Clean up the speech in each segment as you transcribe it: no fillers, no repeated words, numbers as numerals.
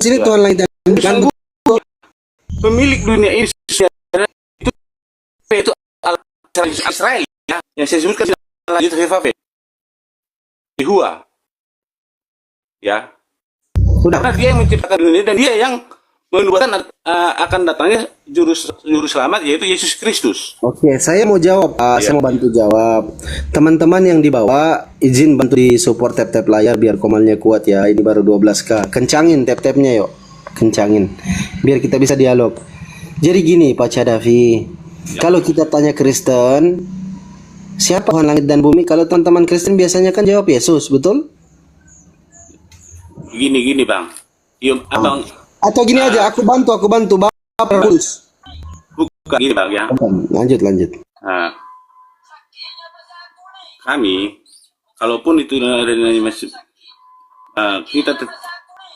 sini Tuhan langit dan bumi kan? Pemilik dunia ini itu Israel ya, yang saya sebutkan itu Yehua ya. Udah. Karena dia yang menciptakan dunia dan dia yang menubuatkan akan datangnya juru selamat, yaitu Yesus Kristus. Oke, saya mau jawab, Pak. Saya mau bantu jawab. Teman-teman yang di bawah, izin bantu di support tap-tap layar biar komalnya kuat ya. Ini baru 12K. Kencangin tap-tapnya yuk. Kencangin. Biar kita bisa dialog. Jadi gini, Pak Cadavi. Kalau kita tanya Kristen, siapa Tuhan langit dan bumi? Kalau teman-teman Kristen biasanya kan jawab Yesus, betul? Gini Bang. Yuk, Abang. Atau gini aja, aku bantu Bapak Kudus. Bukan gini Bang ya. Lanjut. Nah, kami, kalaupun itu masih kita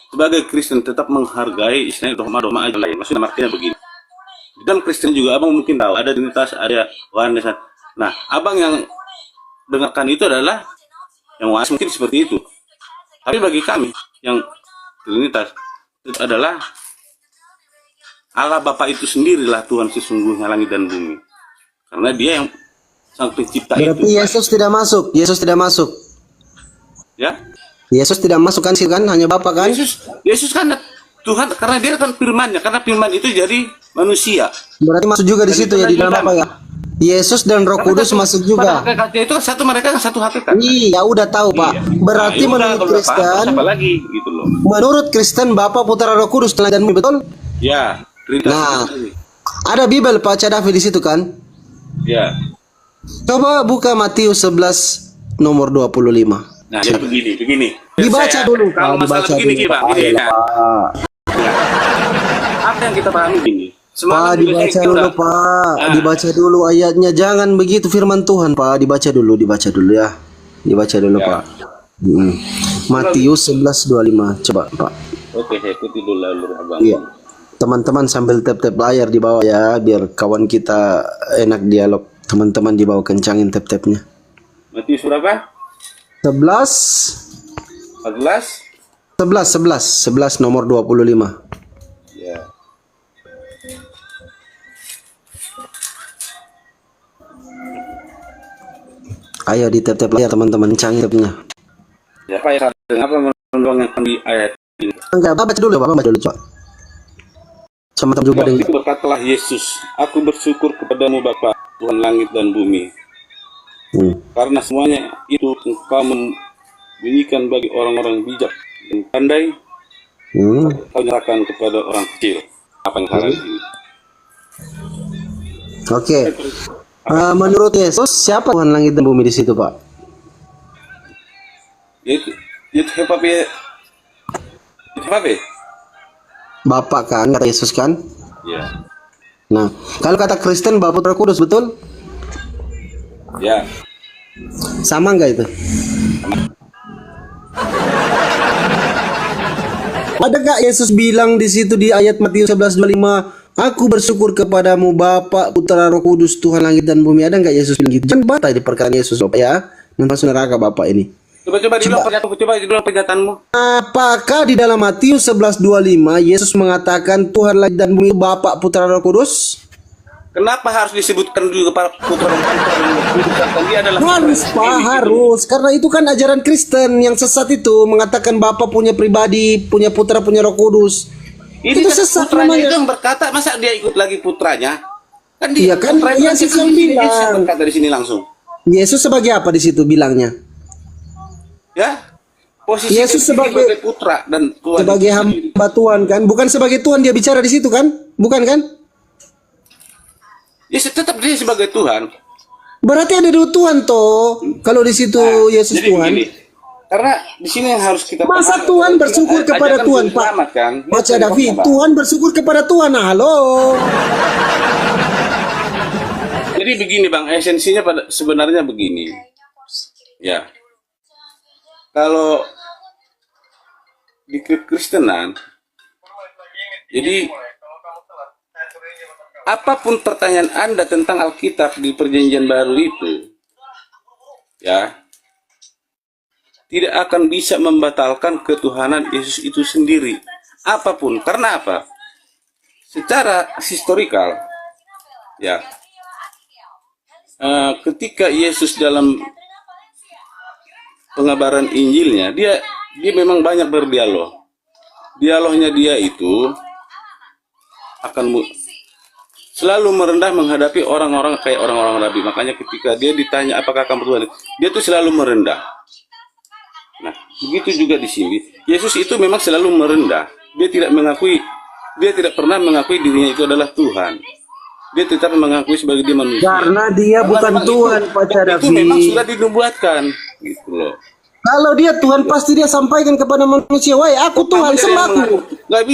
sebagai Kristen tetap menghargai istilahnya dogma aja lain. Maksudnya artinya begini. Di dalam Kristen juga Abang mungkin tahu ada Trinitas, ada Oneness. Nah, Abang yang dengarkan itu adalah yang Oneness mungkin seperti itu. Tapi bagi kami yang Trinitas itu adalah Allah Bapa itu sendirilah Tuhan sesungguhnya langit dan bumi. Karena dia yang sang pencipta. Berarti itu. Yesus tidak masuk. Ya? Yesus tidak masuk kan hanya Bapa kan? Yesus kan Tuhan, karena dia kan firman-Nya, karena firman itu jadi manusia. Berarti masuk juga di situ ya, di dalam apa ya? Yesus dan Roh Kudus masuk juga. Hakikatnya itu mereka kan satu hakikat. Iya, udah tahu Pak. Berarti menurut Kristen, apa lagi gitu loh. Menurut Kristen Bapa, Putra, Roh Kudus dan betul? Ya. Nah, ada Bible Pak Cadavi di situ kan? Ya. Coba buka Matius 11 nomor 25. Nah, jadi begini. Dibaca dulu. Kalau masalah begini, Pak. Apa yang kita pahami ini? Pak, dibaca dulu Pak. Dibaca dulu ayatnya. Jangan begitu firman Tuhan Pak. Dibaca dulu ya. Dibaca dulu Pak. Matius 11:25. Coba Pak. Oke, saya ikuti dulu Abang. Iya. Teman-teman sambil tap-tap layar di bawah ya, biar kawan kita enak dialog. Teman-teman di bawah kencangin tap-tapnya. Matius berapa? 11 nomor 25. Ya. Ayo di tap-tap layar teman-teman, kencangin tapnya. Ya Pak, ya apa mendorong yang di ayat ini? Enggak, baca dulu coba. Sama-sama juga dengan itu berkatalah Yesus, aku bersyukur kepadamu Bapa, Tuhan langit dan bumi. Karena semuanya itu engkau membunyikan bagi orang-orang bijak dan pandai, kau nyerahkan kepada orang kecil. Apa yang salah ini? Oke. Menurut Yesus, siapa Tuhan langit dan bumi di situ, Pak? Itu Bapak kan, kata Yesus kan? Ya. Nah, kalau kata Kristen Bapa, Putra, Kudus, betul? Ya. Sama enggak itu? Ada nggak Yesus bilang di situ di ayat Matius 11:25, aku bersyukur kepadamu Bapa, Putra, Roh Kudus, Tuhan langit dan bumi? Ada nggak Yesus bilang gitu? Jangan bantah di perkataan Yesus Bapak ya. Masuk neraka Bapak ini. Coba diulang pernyataanmu. Apakah di dalam Matius 11:25 Yesus mengatakan Tuhan langit dan bumi Bapa, Putra, Roh Kudus? Kenapa harus disebutkan juga para putra dan kudus? Dia adalah harus Pak, harus. Karena itu kan ajaran Kristen yang sesat itu mengatakan Bapa punya pribadi, punya Putra, punya Roh Kudus. Itu sesat namanya. Itu yang berkata, masa dia ikut lagi putranya? Kan dia kan Yesus yang bilang. Berkata di sini langsung. Yesus sebagai apa di situ bilangnya? Ya, posisi Yesus sebagai putra dan Tuhan, sebagai hamba Tuhan kan, bukan sebagai Tuhan dia bicara di situ kan, bukan kan? Yesus tetap dia sebagai Tuhan. Berarti ada dua Tuhan toh. Kalau di situ Yesus Tuhan. Begini, karena di sini yang harus kita masa Tuhan bersyukur kepada Tuhan Pak. Baca David, Tuhan bersyukur kepada Tuhan. Halo. Jadi begini Bang, esensinya sebenarnya begini. Ya. Kalau di Kristenan, jadi apapun pertanyaan Anda tentang Alkitab di Perjanjian Baru itu, ya, tidak akan bisa membatalkan ketuhanan Yesus itu sendiri. apapun. Karena apa? Secara historikal, ya, ketika Yesus dalam pengabaran Injilnya, dia memang banyak berdialog. Dialognya dia itu akan selalu merendah menghadapi orang-orang kayak orang-orang Nabi. Makanya ketika dia ditanya apakah kamu Tuhan, dia tuh selalu merendah. Nah, begitu juga di sini. Yesus itu memang selalu merendah. Dia tidak pernah mengakui dirinya itu adalah Tuhan. Dia tetap mengakui sebagai dia manusia. Karena dia bukan Tuhan, Pak Cadafi. Itu memang sudah dinubuatkan, gitu loh. Kalau dia Tuhan pasti dia sampaikan kepada manusia, "Wahai aku Tuhan, sembahku." Nggak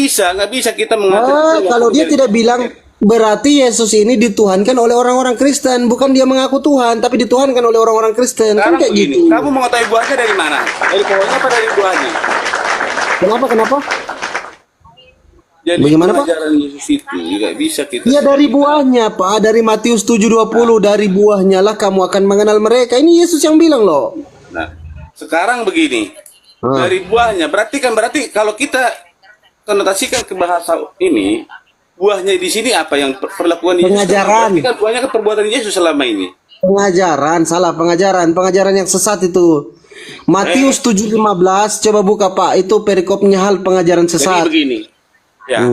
bisa kita mengatur. Kalau dia tidak bilang, berarti Yesus ini dituhankan oleh orang-orang Kristen, bukan dia mengaku Tuhan, tapi dituhankan oleh orang-orang Kristen. Kan Sekarang kayak begini, gitu. kamu mengetahui buahnya dari mana? Dari pohonnya apa dari buahnya? Kenapa? Jadi Bagaimana, Pak? pengajaran Yesus itu nggak bisa kita. Ya dari buahnya, Pak. Dari Matius 7:20, dari buahnya lah kamu akan mengenal mereka. Ini Yesus yang bilang loh. Nah, sekarang begini, dari buahnya berarti kalau kita konotasikan ke bahasa ini, buahnya di sini apa yang perlakuan Yesus? Pengajaran. Berarti kan buahnya kan perbuatan Yesus selama ini. Pengajaran yang sesat itu. Matius 7:15, coba buka Pak. Itu perikopnya hal pengajaran Jadi sesat. begini, ya.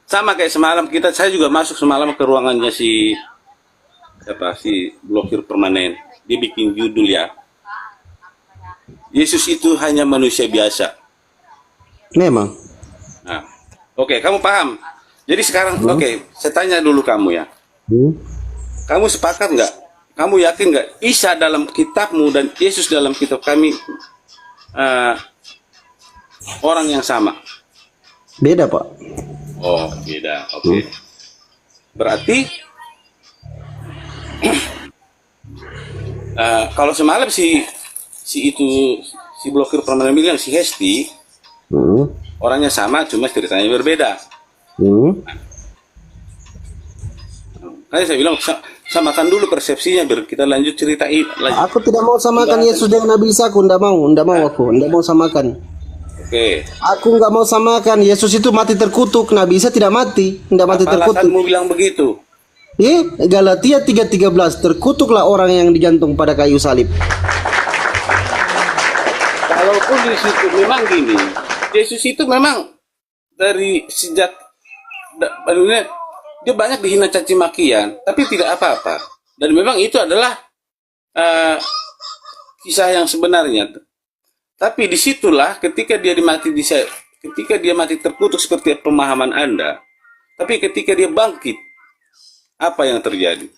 Sama kayak semalam saya juga masuk semalam ke ruangannya si blokir permanen. Dia bikin judul ya, Yesus itu hanya manusia biasa. Memang. Nah, oke, kamu paham. Jadi sekarang, oke, saya tanya dulu kamu ya. Kamu sepakat nggak? Kamu yakin nggak Isa dalam kitabmu dan Yesus dalam kitab kami orang yang sama? Beda, Pak. Oh, beda. Oke. Berarti kalau semalam si blokir permanen bilang si Hesti orangnya sama, cuma ceritanya berbeda. Kayak saya bilang samakan dulu persepsinya biar kita lanjut cerita ini. Aku tidak mau samakan Yesus dengan Nabi Isa. Aku tidak mau samakan. Oke. Aku nggak mau samakan. Yesus itu mati terkutuk, Nabi Isa tidak mati terkutuk. Alasanmu bilang begitu? Galatia 3:13, terkutuklah orang yang digantung pada kayu salib. Kalaupun di situ memang gini, Yesus itu memang dari sejak dia banyak dihina caci makian, tapi tidak apa-apa. Dan memang itu adalah kisah yang sebenarnya. Tapi disitulah ketika dia mati terkutuk seperti pemahaman Anda. Tapi ketika dia bangkit, apa yang terjadi?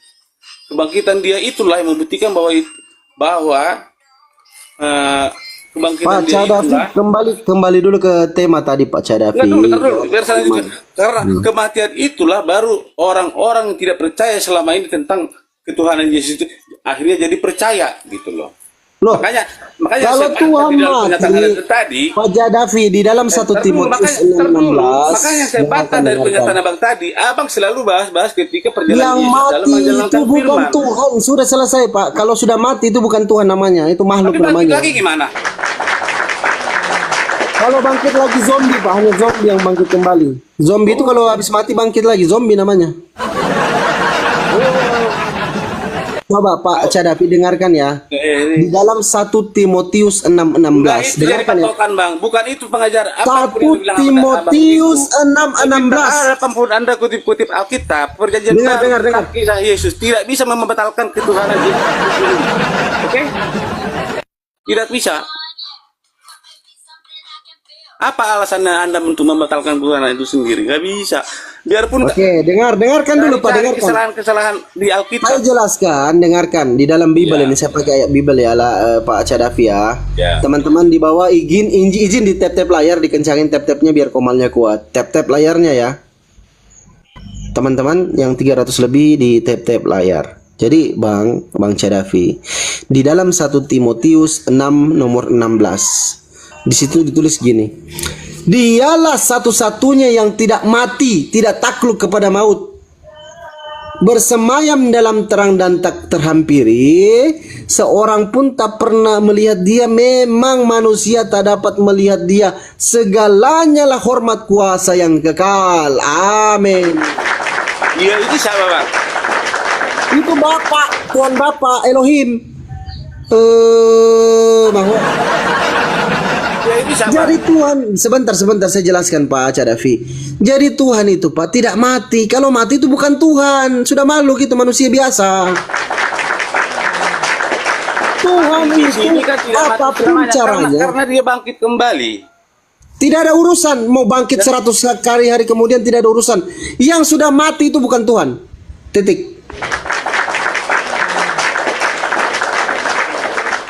Kebangkitan dia itulah yang membuktikan bahwa kebangkitan Pak dia Cadafi, itulah. kembali dulu ke tema tadi Pak Cadafi. Biar saya lanjutkan. Karena kematian itulah baru orang-orang yang tidak percaya selama ini tentang ketuhanan Yesus itu akhirnya jadi percaya gitu loh. Makanya kalau saya Tuhan di dalam pernyataan Anda tadi, Pak Jadafi di dalam 1 Timotius 6:16, makanya saya bantah dari pernyataan Abang tadi. Abang selalu bahas ketika perjalanan yang Yesus dalam mati menjalankan itu bukan firman. Tuhan. Sudah selesai Pak. Kalau sudah mati itu bukan Tuhan namanya, itu makhluk Tapi bangkit namanya. lagi gimana? Kalau bangkit lagi zombie Pak, hanya zombie yang bangkit kembali. Zombie itu kalau habis mati bangkit lagi, zombie namanya. Coba Pak Cadafi dengarkan ya. Di dalam 1 Timotius 6:16. Itu jadi Dengarkan ya. patokan Bang, bukan itu pengajaran. 1 Timotius 6:16. Apapun Anda kutip-kutip Alkitab, perjanjian Dengar. kisah Yesus tidak bisa membatalkan ketuhanan Yesus. Oke? Tidak bisa. Apa alasannya Anda untuk membatalkan ketuhanan itu sendiri? Gak bisa. Biarpun Oke, dengarkan dulu Pak, dengarkan. kesalahan-kesalahan di Alkitab. Saya jelaskan, dengarkan di dalam Bible ini, saya pakai ayat Bible ya Pak Cadafi ya. Ya. Teman-teman di bawah izin di tap-tap layar, dikencangin tap-tapnya biar komalnya kuat. Tap-tap layarnya ya. Teman-teman yang 300 lebih di tap-tap layar. Jadi Bang Cadafi, di dalam 1 Timotius 6 nomor 16. Di situ ditulis gini. Dialah satu-satunya yang tidak mati, tidak takluk kepada maut. bersemayam dalam terang dan tak terhampiri, seorang pun tak pernah melihat dia. Memang manusia tak dapat melihat dia. Segalanya lah hormat kuasa yang kekal. Amin. Iya, itu siapa bang? Itu Bapak, Tuhan Bapak Elohim. Bahwa Ya, itu siapa? jadi Tuhan, sebentar saya jelaskan Pak Cadavi. Jadi Tuhan itu Pak tidak mati. Kalau mati itu bukan Tuhan, sudah makhluk itu manusia biasa. Tuhan Di itu sini kan tidak mati apapun selamanya, caranya, karena dia bangkit kembali. tidak ada urusan mau bangkit 100 hari kemudian, tidak ada urusan. Yang sudah mati itu bukan Tuhan. Titik.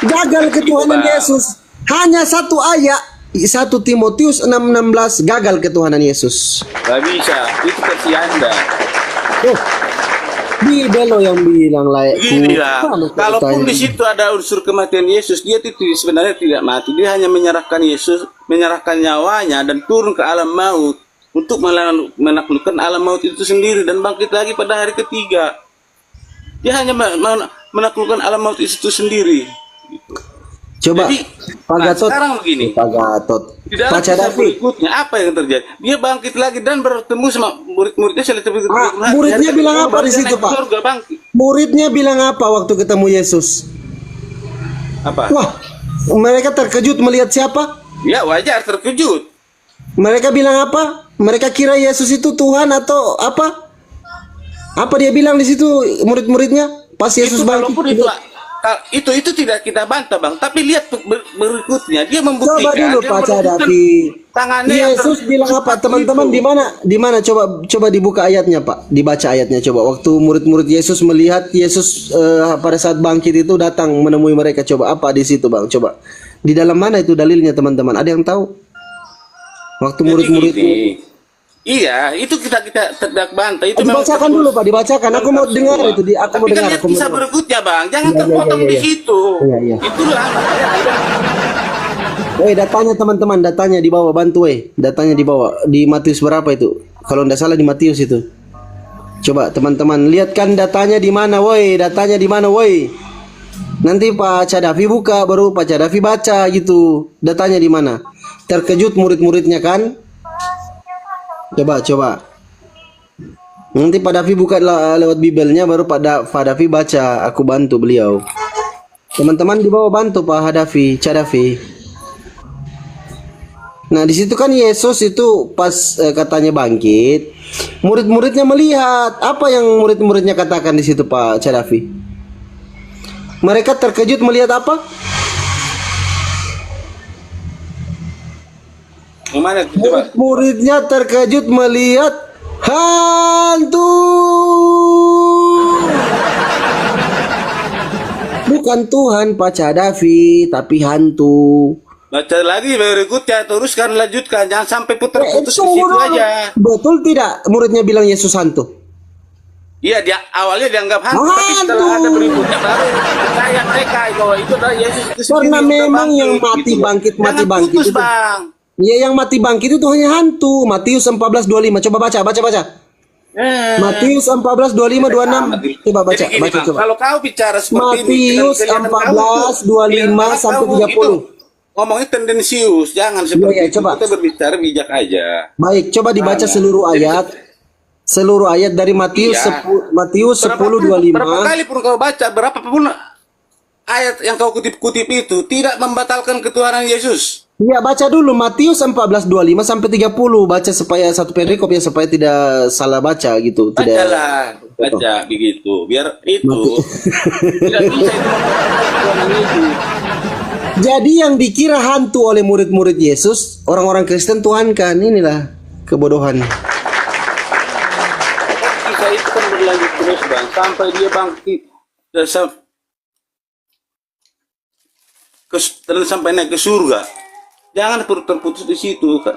Gagal ketuhanan Yesus. Hanya satu ayat, 1 Timotius 6:16, gagal ketuhanan Yesus. Gak bisa, itu versi Anda. Oh, Bible loh yang bilang layak. Begini lah, kalaupun di situ ada unsur kematian Yesus, dia itu sebenarnya tidak mati. Dia hanya menyerahkan Yesus, menyerahkan nyawanya dan turun ke alam maut untuk menaklukkan alam maut itu sendiri dan bangkit lagi pada hari ketiga. Dia hanya menaklukkan alam maut itu sendiri. Coba Jadi, Pak Gatot. sekarang begini. Pak Gatot. Di dalam Pak kisah Cadavi. berikutnya apa yang terjadi? Dia bangkit lagi dan bertemu sama murid-muridnya muridnya bilang apa di situ, Pak? Surga bangkit. Muridnya bilang apa waktu ketemu Yesus? Apa? Wah, mereka terkejut melihat siapa? Ya wajar terkejut. Mereka bilang apa? Mereka kira Yesus itu Tuhan atau apa? Apa dia bilang di situ murid-muridnya pas Yesus Itu bangkit? walaupun itu tidak kita bantah bang, tapi lihat berikutnya dia membuktikan. Coba dulu dia Pak menunjukkan Cadavi. tangannya yang Yesus bilang apa teman-teman, di mana coba dibuka ayatnya Pak, dibaca ayatnya coba. Waktu murid-murid Yesus melihat Yesus pada saat bangkit itu datang menemui mereka, coba apa di situ Bang, coba di dalam mana itu dalilnya teman-teman, ada yang tahu? Waktu Jadi murid-murid gini. Iya, itu kita tidak bantah. Itu memang dibacakan dulu Pak, dibacakan. Aku mau dengar itu, aku mau Tapi kan dengar. lihat Aku mau kisah dengar. berikutnya bang, jangan Iya, iya, terpotong iya, di iya. situ. Iya, iya. Itulah Datanya teman-teman, datanya di bawah, bantu datanya di bawah, di Matius berapa itu? Kalau tidak salah di Matius itu. Coba teman-teman lihatkan datanya di mana, woi, datanya di mana, woi. Nanti Pak Cadavi buka, baru Pak Cadavi baca gitu. Datanya di mana? Terkejut murid-muridnya kan? Coba. Nanti Pak Davi buka lewat Bibelnya, baru Pak Davi baca. Aku bantu beliau. Teman-teman di bawah bantu Pak Hadafi, Cadavi. Nah di situ kan Yesus itu pas katanya bangkit, murid-muridnya melihat apa yang murid-muridnya katakan di situ Pak Cadavi. Mereka terkejut melihat apa? Gimana? Coba. Murid-muridnya terkejut melihat hantu. Bukan Tuhan Pak Cadavi, tapi hantu. Baca lagi berikutnya, teruskan, lanjutkan, jangan sampai putar-putus di situ aja. Betul tidak muridnya bilang Yesus hantu? Iya, dia awalnya dianggap hantu, tapi setelah ada berikutnya baru percaya mereka bahwa itu adalah Yesus itu sendiri. Karena memang yang mati gitu. bangkit Jangan putus, itu. bang. Ya yang mati bangkit itu hanya hantu. Matius 14:25. Coba baca. Matius 14:25-26. Coba baca. Jadi gini, Bang, Coba. kalau kau bicara seperti Matius ini, kelihatan 14:25 sampai 30. Ngomongnya tendensius, jangan seperti Iya, itu. coba. Kita berbicara bijak aja. Baik, coba dibaca seluruh ayat. Seluruh ayat dari Matius Iya. Matius Berapa 10:25. kali pun kau baca, berapapun ayat yang kau kutip-kutip itu tidak membatalkan ketuhanan Yesus. Iya, baca dulu Matius 14:25 sampai 30. Baca supaya satu perikop ya, supaya tidak salah baca gitu. Tidak. Bacalah, baca begitu. Biar itu tidak bisa itu membatalkan ketuhanan Yesus. Jadi yang dikira hantu oleh murid-murid Yesus, orang-orang Kristen Tuhan kan, inilah kebodohan. Kisah itu kan berlanjut terus bang, sampai dia bangkit dan sampai naik ke surga. Jangan terputus di situ kan.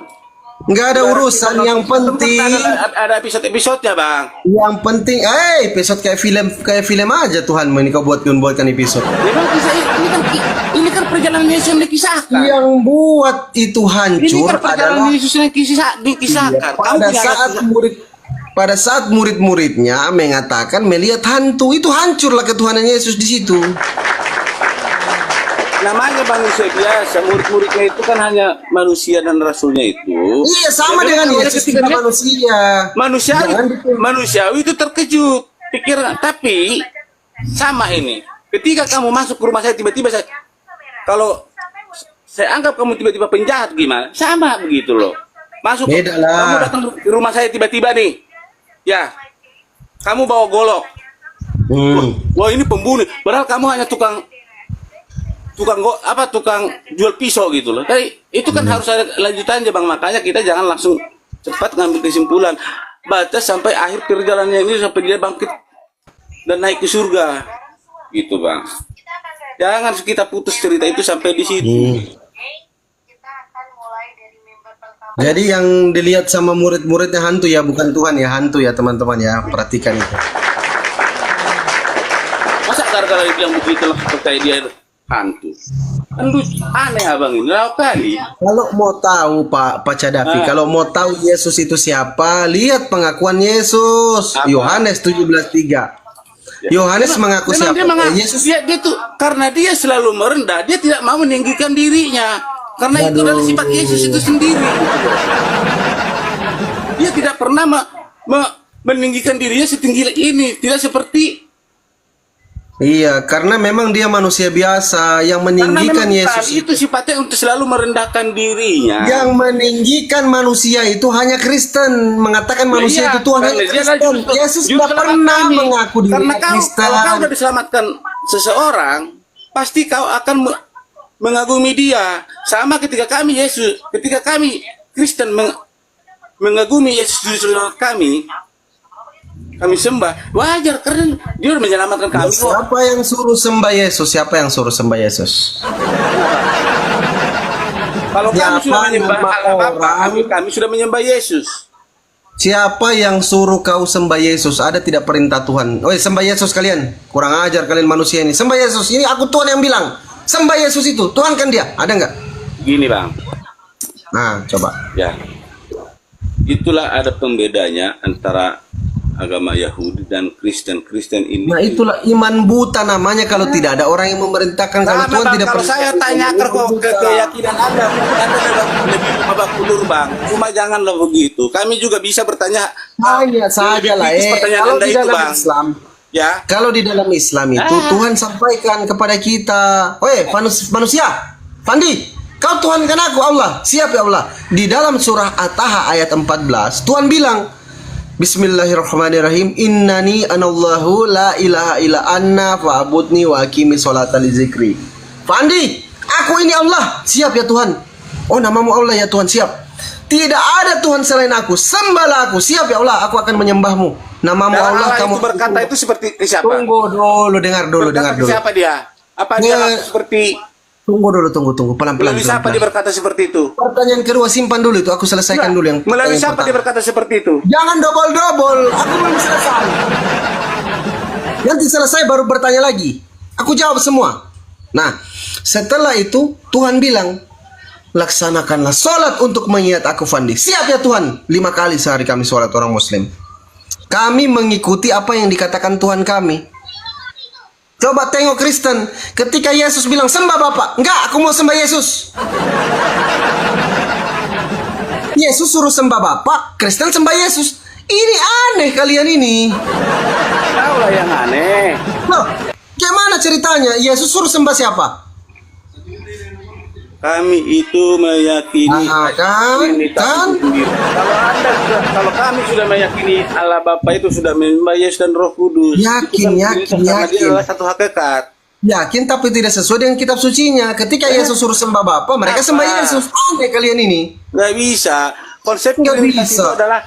Nggak ada urusan, yang penting Ada episode-episodenya bang. yang penting, episode kayak film aja Tuhan ini kau buatkan episode. Memang kisah ini kan perjalanan Yesus yang dikisahkan. Yang buat itu Ini hancur kan perjalanan adalah Yesus yang dikisahkan. pada saat pada saat murid-muridnya mengatakan melihat hantu, itu hancurlah ketuhanan Yesus di situ. Namanya manusia biasa, murid-muridnya itu kan hanya manusia dan rasulnya itu. Iya, sama dengan Yesus juga manusia. Manusiawi itu terkejut, pikir, tapi sama ini. Ketika kamu masuk ke rumah saya tiba-tiba kalau saya anggap kamu tiba-tiba penjahat gimana? Sama begitu loh. Beda lah. Kamu datang ke rumah saya tiba-tiba nih, ya, kamu bawa golok. Wah ini pembunuh. Padahal kamu hanya tukang jual pisau gitu loh. Tapi itu kan harus ada lanjutannya bang. Makanya kita jangan langsung cepat ngambil kesimpulan. Baca sampai akhir perjalanannya ini sampai dia bangkit dan naik ke surga, gitu bang. Jangan kita putus cerita itu sampai di situ. Jadi yang dilihat sama murid-muridnya hantu ya, bukan Tuhan ya, hantu ya teman-teman ya. Perhatikan itu. Masa gara-gara dia bilang begitu lah percaya dia hantu? Kan lucu, aneh abang ini, lalu kali. Kalau mau tahu Pak Cadafi, kalau mau tahu Yesus itu siapa, lihat pengakuan Yesus. Apa? Yohanes 17:3. Yohanes mengaku siapa? Yesus. Dia tuh karena dia selalu merendah, dia tidak mau meninggikan dirinya. Karena itu adalah sifat Yesus itu sendiri. Dia tidak pernah meninggikan dirinya setinggi ini, tidak seperti. Iya, karena memang dia manusia biasa yang meninggikan Yesus. Itu sifatnya untuk selalu merendahkan dirinya. Yang meninggikan manusia itu hanya Kristen, mengatakan manusia itu Tuhan hanya Kristen. Yesus tidak pernah mengaku dirinya Kristen. Kalau kau sudah diselamatkan seseorang, pasti kau akan mengagumi dia. Sama ketika kami Kristen mengagumi Yesus di seluruh kami sembah, wajar karena dia sudah menyelamatkan kami. Siapa yang suruh sembah Yesus? Siapa yang suruh sembah Yesus? Kalau kami sudah menyembah Allah, kami sudah menyembah Yesus. Siapa yang suruh kau sembah Yesus? Ada tidak perintah Tuhan? Oh, sembah Yesus kalian. Kurang ajar kalian manusia ini. Sembah Yesus. Ini aku Tuhan yang bilang. Sembah Yesus itu. Tuhan kan dia. Ada nggak? Gini bang. Nah, coba. Ya. Itulah ada pembedanya antara agama Yahudi dan Kristen. Kristen ini. Nah, itulah iman buta namanya kalau tidak ada orang yang memerintahkan. Kalau Tuhan tidak kalau saya tanya ke keyakinan Anda, mungkin Anda lebih babak belur bang. Cuma janganlah begitu. Kami juga bisa bertanya. Tanya saja lah. Kalau di dalam Islam, ya. Kalau di dalam Islam itu Tuhan sampaikan kepada kita, "Woi, manusia, Fandi, kau Tuhan kan aku Allah." Siap ya Allah. Di dalam surah At-Taha ayat 14, Tuhan bilang, Bismillahirrahmanirrahim. Innani anallahu la ilaha illa anna fa'budni wa aqimi sholata li zikri. Fandi, aku ini Allah. Siap ya Tuhan. Oh, namamu Allah ya Tuhan, siap. Tidak ada Tuhan selain aku. Sembahlah aku. Siap ya Allah, aku akan menyembahmu. Namamu Allah, kamu itu berkata itu seperti siapa? Tunggu dulu, dengar dulu. Siapa dia? Apa dia seperti? Tunggu dulu, pelan-pelan. Melalui siapa dia berkata seperti itu? Pertanyaan kedua simpan dulu itu, aku selesaikan dulu yang. Melalui siapa dia berkata seperti itu? Jangan double, aku belum selesai. Nanti selesai baru bertanya lagi. Aku jawab semua. Nah, setelah itu Tuhan bilang, laksanakanlah sholat untuk mengingat aku Fandi. Siap ya Tuhan. 5 kali sehari kami sholat orang Muslim. Kami mengikuti apa yang dikatakan Tuhan kami. Coba tengok Kristen, ketika Yesus bilang sembah Bapak, enggak, aku mau sembah Yesus. Yesus suruh sembah Bapak, Kristen sembah Yesus. Ini aneh kalian ini. Tahu lah yang aneh. Loh, gimana ceritanya? Yesus suruh sembah siapa? Kami itu meyakini kan? Kalau kami sudah meyakini Allah Bapa itu sudah menyembah Yesus dan Roh Kudus. Yakin. Dia adalah satu hakikat. Yakin tapi tidak sesuai dengan kitab sucinya. Ketika Yesus suruh sembah Bapa, mereka sembah Yesus. Aneh kalian ini. Nggak bisa. Konsep Trinitas itu adalah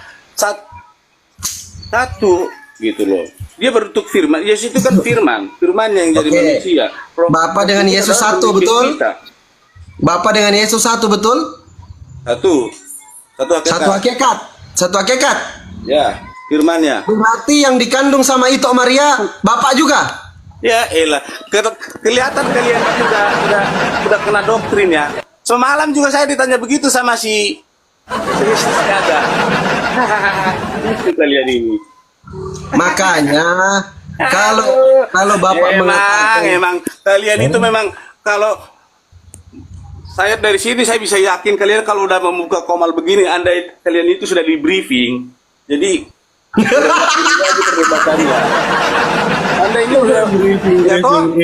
satu gitu loh. Dia berbentuk firman. Yesus itu kan firman yang jadi manusia. Bapa dengan Yesus satu, betul? Bapa dengan Yesus satu, betul? Satu hakikat. Ya, firmannya. Berarti yang dikandung sama Ito Maria, Bapak juga? Ya elah, kelihatan kalian sudah kena doktrin ya. Semalam juga saya ditanya begitu sama si Yesus ada. Itu kalian ini. Makanya kalau Bapak mengatakan Emang kalian itu memang kalau saya dari sini saya bisa yakin kalian kalau udah membuka komal begini, kalian itu sudah di briefing. Jadi perdebatannya. Anda ini udah briefing. Ya toh?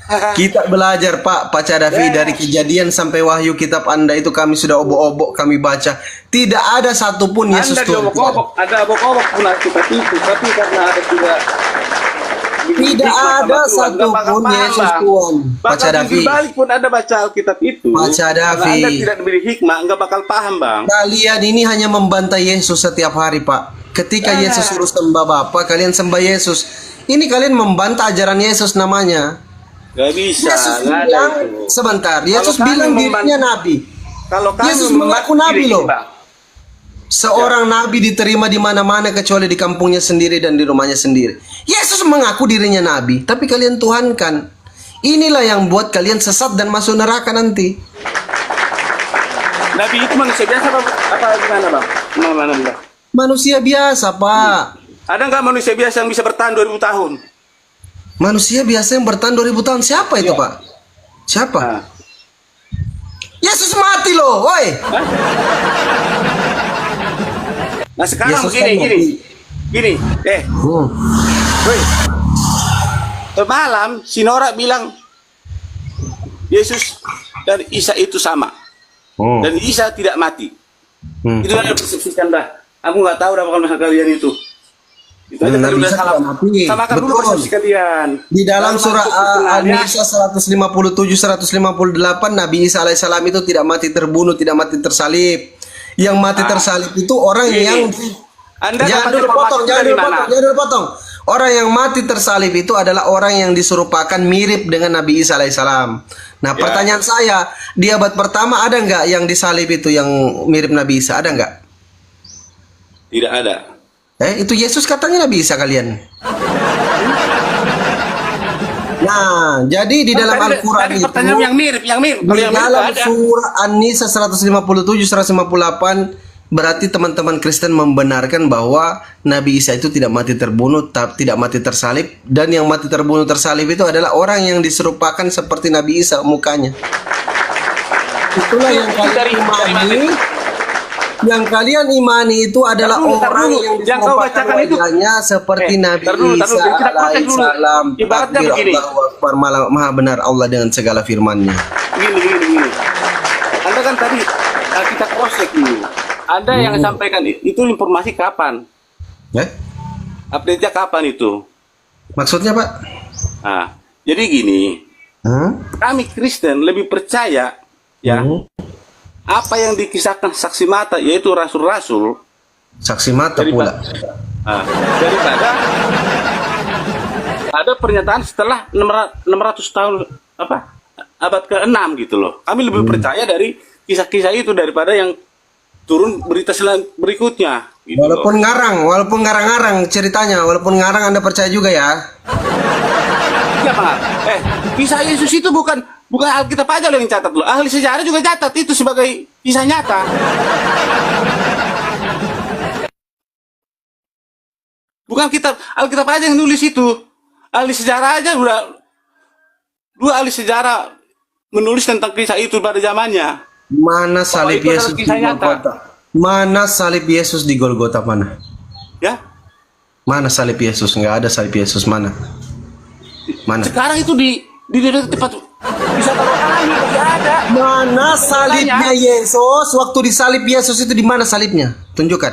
kita belajar Pak Cadafi dari kejadian sampai wahyu kitab Anda itu kami sudah obok-obok kami baca. Tidak ada satupun Yesus Anda Tuhan. diobok-obok, ada obok-obok pun kita itu, tapi karena ada juga Tidak ada satupun Yesus Tuhan. Pak Cadafi. Balik pun ada baca Alkitab itu. Pak Cadafi. Kalau Anda tidak diberi hikmah, nggak bakal paham, Bang. Kalian ini hanya membantai Yesus setiap hari, Pak. Ketika Yesus suruh sembah Bapa, kalian sembah Yesus. Ini kalian membantah ajaran Yesus namanya. Gak bisa. Yesus Nggak ada bilang, itu. sebentar. Yesus Kalau bilang kami dirinya nabi. Kalau kami Yesus mengaku nabi diri, loh. Bang. Seorang nabi diterima di mana-mana kecuali di kampungnya sendiri dan di rumahnya sendiri. Yesus mengaku dirinya nabi, tapi kalian tuhankan. Inilah yang buat kalian sesat dan masuk neraka nanti. Nabi itu manusia biasa apa gimana, Bang? Mana, Bang? Manusia biasa, Pak. Ada nggak manusia biasa yang bisa bertahan 2000 tahun? Manusia biasa yang bertahan 2000 tahun. Siapa itu, Pak? Siapa? Nah. Yesus mati loh, woi. Nah sekarang Yesus kan gini, woi, semalam si Nora bilang Yesus dan Isa itu sama, dan Isa tidak mati. Itu yang persepsikan dah. Aku nggak tahu dah bakal masalah kalian itu. Itu aja tadi udah salah. Samakan dulu persepsi kalian. Di dalam surah An-Nisa 157-158 Nabi Isa alaihissalam itu tidak mati terbunuh, tidak mati tersalib. Yang mati tersalib itu orang yang jangan dulu potong. Orang yang mati tersalib itu adalah orang yang diserupakan mirip dengan Nabi Isa alaihissalam. Nah, pertanyaan saya, di abad pertama ada nggak yang disalib itu yang mirip Nabi Isa? Ada nggak? Tidak ada. Itu Yesus katanya Nabi Isa kalian. Nah, jadi di dalam Al-Quran itu pertanyaan yang mirip. Di dalam surah An-Nisa 157-158 berarti teman-teman Kristen membenarkan bahwa Nabi Isa itu tidak mati terbunuh, tidak mati tersalib, dan yang mati terbunuh tersalib itu adalah orang yang diserupakan seperti Nabi Isa mukanya. Itulah yang kalian imani. Yang kalian imani itu adalah orang yang diserupakan wajahnya seperti Nabi Isa alaihissalam. Ibaratnya begini. Allahu Akbar, maha benar Allah dengan segala firman-Nya. Begini. Anda kan tadi kita cross check dulu. Anda yang sampaikan itu informasi kapan? Update-nya kapan itu? Maksudnya, Pak? Nah, jadi gini. Kami Kristen lebih percaya apa yang dikisahkan saksi mata, yaitu rasul-rasul. Saksi mata pula. Daripada ada pernyataan setelah 600 tahun abad ke-6 gitu loh. Kami lebih percaya dari kisah-kisah itu daripada yang turun berita berikutnya. Gitu walaupun ngarang ceritanya, walaupun ngarang Anda percaya juga ya? Iya, Pak. Kisah Yesus itu bukan Alkitab aja loh yang catat loh. Ahli sejarah juga catat itu sebagai kisah nyata. Bukan Alkitab aja yang nulis itu. Ahli sejarah aja dua ahli sejarah menulis tentang kisah itu pada zamannya. Mana salib Yesus di Golgota? Mana salib Yesus di Golgota mana? Ya? Mana salib Yesus? Nggak ada salib Yesus mana? Mana? Sekarang itu di tempat bisa taruh tidak ada. Mana salibnya Yesus? Waktu disalib Yesus itu di mana salibnya? Tunjukkan.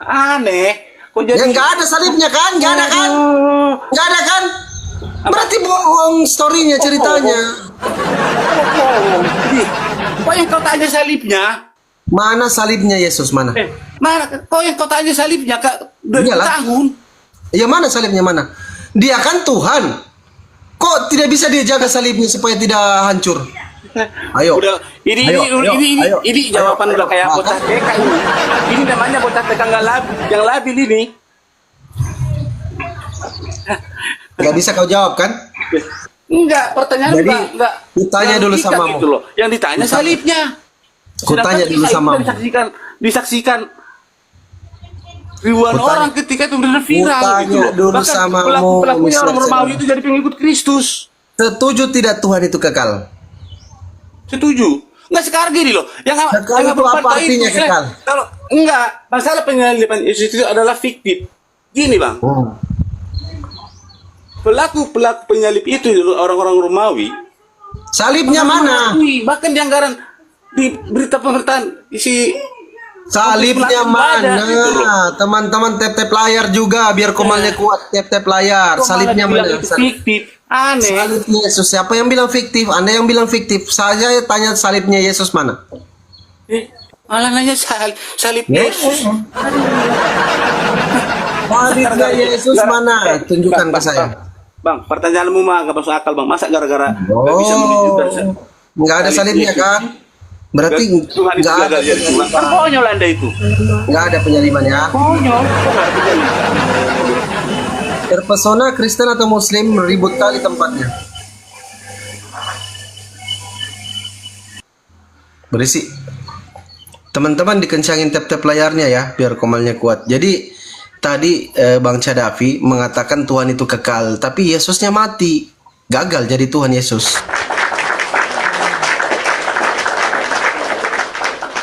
Aneh. Ya nggak ada salibnya kan? Nggak ada kan? Nggak ada kan? Berarti bohong storynya, ceritanya. Kok yang kau tanya salibnya? Mana salibnya Yesus? Mana? Mana? Kok yang kau tanya salibnya? Kak, 2000 tahun. Ya mana salibnya mana? Dia kan Tuhan. Kok tidak bisa dia jaga salibnya supaya tidak hancur? Ayo. Udah, ini jawaban udah kayak bocah TK ini. Ini namanya bocah TK yang labil ini. Gak bisa kau jawab kan? Enggak, pertanyaan jadi, enggak. Kutanya dulu sama gitu loh. Yang ditanya salibnya. Kutanya dulu sama. Disaksikan disaksikan ribuan orang ketika itu benar viral gitu loh. Dulu Bahkan sama pelakunya orang Romawi itu jadi pengikut Kristus. Setuju tidak Tuhan itu kekal? Setuju. Enggak sekarang gini loh. Yang Kekal itu apa artinya kekal? Kalau enggak, masalah penyaliban Yesus itu adalah fiktif. Gini bang, pelaku penyalib itu orang-orang Romawi. Salibnya mana? Bahkan di anggaran di berita pemerintahan isi Salibnya mana? Teman-teman tap-tap layar juga biar komalnya kuat, tap-tap layar. Salibnya mana? Fiktif. Aneh. Salibnya Yesus. Siapa yang bilang fiktif? Anda yang bilang fiktif. Saya tanya salibnya Yesus mana? Malah nanya salib Yesus. Salibnya Yesus mana? Tunjukkan ke saya. Bang, pertanyaanmu mah gak masuk akal bang. Masa gara-gara gak bisa menunjukkan nggak ada salibnya kan? Berarti Tuhan itu nggak ada. Kan konyol Anda itu. Nggak ada penyalibannya. Konyol. Kok nggak ada penyaliban? Terpesona Kristen atau Muslim ribut kali tempatnya. Berisik. Teman-teman dikencangin tap-tap layarnya ya biar komalnya kuat. Jadi tadi Bang Cadavi mengatakan Tuhan itu kekal, tapi Yesusnya mati. Gagal jadi Tuhan Yesus.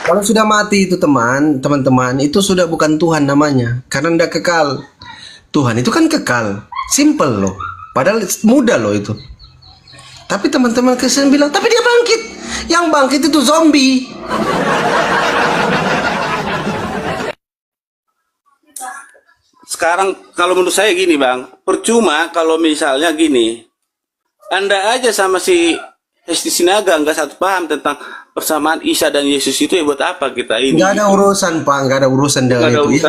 Kalau sudah mati itu teman-teman itu sudah bukan Tuhan namanya karena tidak kekal. Tuhan itu kan kekal, simple loh. Padahal mudah loh itu. Tapi teman-teman Kristen bilang, tapi dia bangkit. Yang bangkit itu zombie. Sekarang kalau menurut saya gini bang, percuma kalau misalnya gini, Anda aja sama si Hesti Sinaga nggak satu paham tentang persamaan Isa dan Yesus itu ya buat apa kita ini? Nggak ada urusan Pak, nggak ada urusan dengan itu.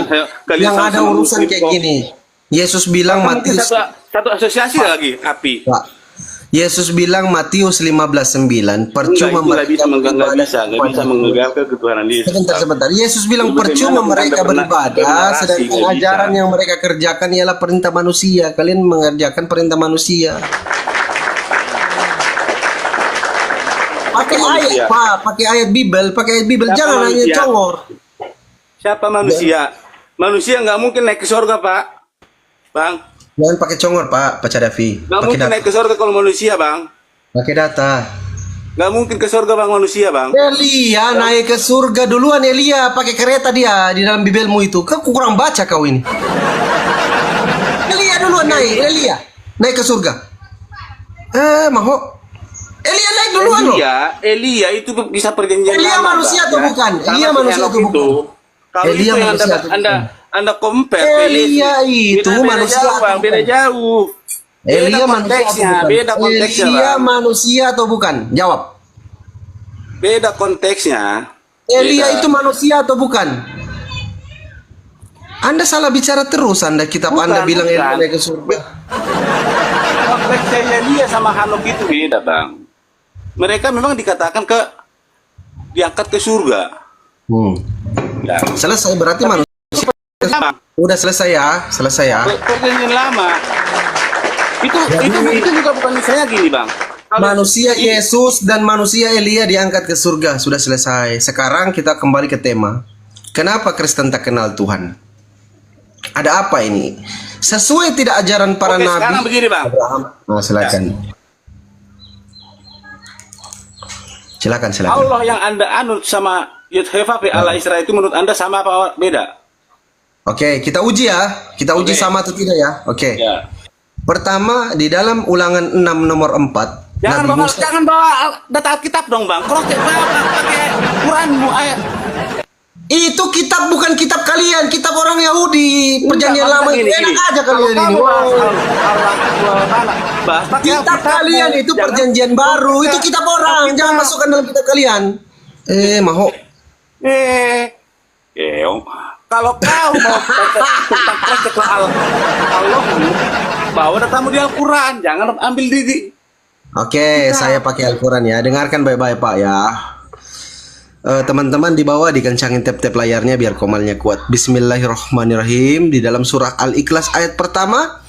Yang ada urusan kayak gini. Yesus bilang Matius satu asosiasi lagi api. Pak, Yesus bilang Matius 15:9 percuma mereka nggak bisa menggagalkan ketuhanan Yesus. Sebentar. Yesus bilang percuma mereka beribadah sedangkan ajaran yang mereka kerjakan ialah perintah manusia. Kalian mengerjakan perintah manusia. Pakai ayat Pak, pakai ayat Bible, jangan hanya congor. Siapa manusia? Manusia nggak mungkin naik ke surga Pak. Bang, jangan pakai congor Pak Cadavi. Nggak mungkin naik ke surga kalau manusia Bang. Pakai data. Nggak mungkin ke surga Bang manusia Bang. Elia naik ke surga duluan. Elia pakai kereta dia di dalam Bibelmu itu. Kau kurang baca kau ini. Elia duluan naik ke surga. Maho. Elia naik duluan loh. Elia itu bisa perjanjian Elia lama, manusia atau bukan? Elia manusia atau bukan? Kalau Elia itu yang Anda compare Elia itu manusia beda jauh. Elia Beda konteksnya. Elia manusia atau bukan? Jawab. Beda konteksnya. Elia itu manusia atau bukan? Anda salah bicara terus. Kitab Anda bilang Elia naik ke surga. Konteksnya Elia sama Hanok itu beda Bang. Mereka memang dikatakan diangkat ke surga. Ya. Selesai berarti manusia. Udah selesai ya. Perjanjian lama. Itu juga bukan misalnya gini Bang. Manusia Yesus dan manusia Elia diangkat ke surga. Sudah selesai. Sekarang kita kembali ke tema. Kenapa Kristen tak kenal Tuhan? Ada apa ini? Sesuai tidak ajaran para nabi? Sekarang begini Bang. Silakan. Silakan. Allah yang Anda anut sama Yud-Heva Allah Israel itu menurut Anda sama apa beda? Oke, kita uji ya. Kita uji sama atau tidak ya. Oke. Ya. Pertama di dalam Ulangan 6 nomor 4. Jangan bawa data Alkitab dong Bang. Kalau pakai Quranmu ayat. Itu kitab bukan kitab kalian, kitab orang Yahudi. Perjanjian lama itu enak aja kalian ini. Kitab kalian itu perjanjian baru, itu kitab orang. Jangan masukkan dalam kitab kalian. Maho. Kalau kau mau tentang praktek Allah, bawa datamu di Al-Quran, jangan ambil di. Oke, saya pakai Al-Quran ya. Dengarkan baik-baik Pak ya. Teman-teman di bawah dikencangin tap-tap layarnya biar komalnya kuat. Bismillahirrahmanirrahim. Di dalam surah Al-Ikhlas ayat pertama,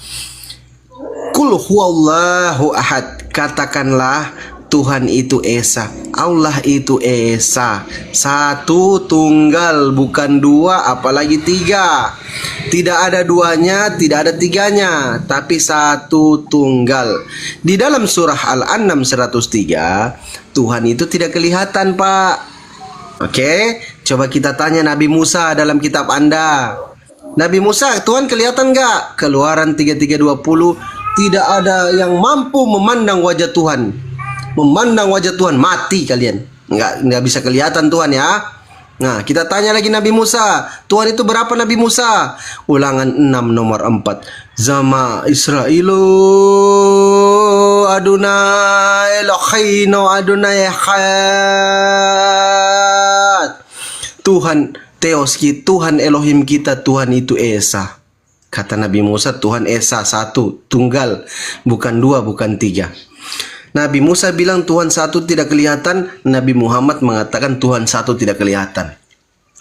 Qul huwallahu ahad. Katakanlah Tuhan itu Esa, Allah itu Esa, satu tunggal, bukan dua apalagi tiga. Tidak ada duanya, tidak ada tiganya, tapi satu tunggal. Di dalam surah Al-An'am 103, Tuhan itu tidak kelihatan, Pak. Oke, coba kita tanya Nabi Musa dalam kitab Anda. Nabi Musa, Tuhan kelihatan nggak? Keluaran 33:20, tidak ada yang mampu memandang wajah Tuhan. Memandang wajah Tuhan, mati kalian. Nggak bisa kelihatan Tuhan ya. Nah, kita tanya lagi Nabi Musa. Tuhan itu berapa Nabi Musa? Ulangan 6 nomor 4. Zama Israilu Adonai Eloheinu Adonai Echad. Tuhan Theos kita, Tuhan Elohim kita, Tuhan itu Esa. Kata Nabi Musa, Tuhan Esa, satu, tunggal, bukan dua, bukan tiga. Nabi Musa bilang Tuhan satu tidak kelihatan, Nabi Muhammad mengatakan Tuhan satu tidak kelihatan.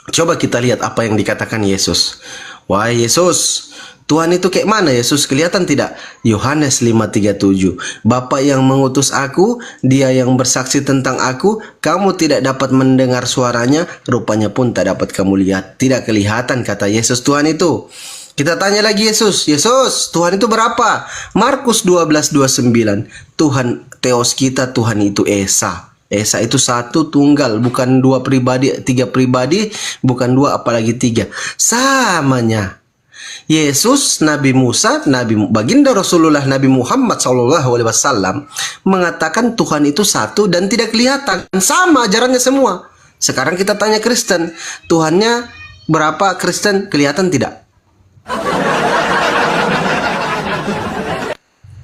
Coba kita lihat apa yang dikatakan Yesus. Wahai Yesus, Tuhan itu kayak mana Yesus, kelihatan tidak? Yohanes 5:37. Bapa yang mengutus aku, dia yang bersaksi tentang aku, kamu tidak dapat mendengar suaranya, rupanya pun tak dapat kamu lihat. Tidak kelihatan, kata Yesus, Tuhan itu. Kita tanya lagi Yesus, Yesus, Tuhan itu berapa? Markus 12:29. Tuhan Theos kita, Tuhan itu Esa. Esa itu satu tunggal, bukan dua pribadi, tiga pribadi, bukan dua apalagi tiga. Samanya. Yesus, Nabi Musa, baginda Rasulullah Nabi Muhammad SAW mengatakan Tuhan itu satu dan tidak kelihatan. Sama ajarannya semua. Sekarang kita tanya Kristen, Tuhannya berapa? Kristen kelihatan tidak?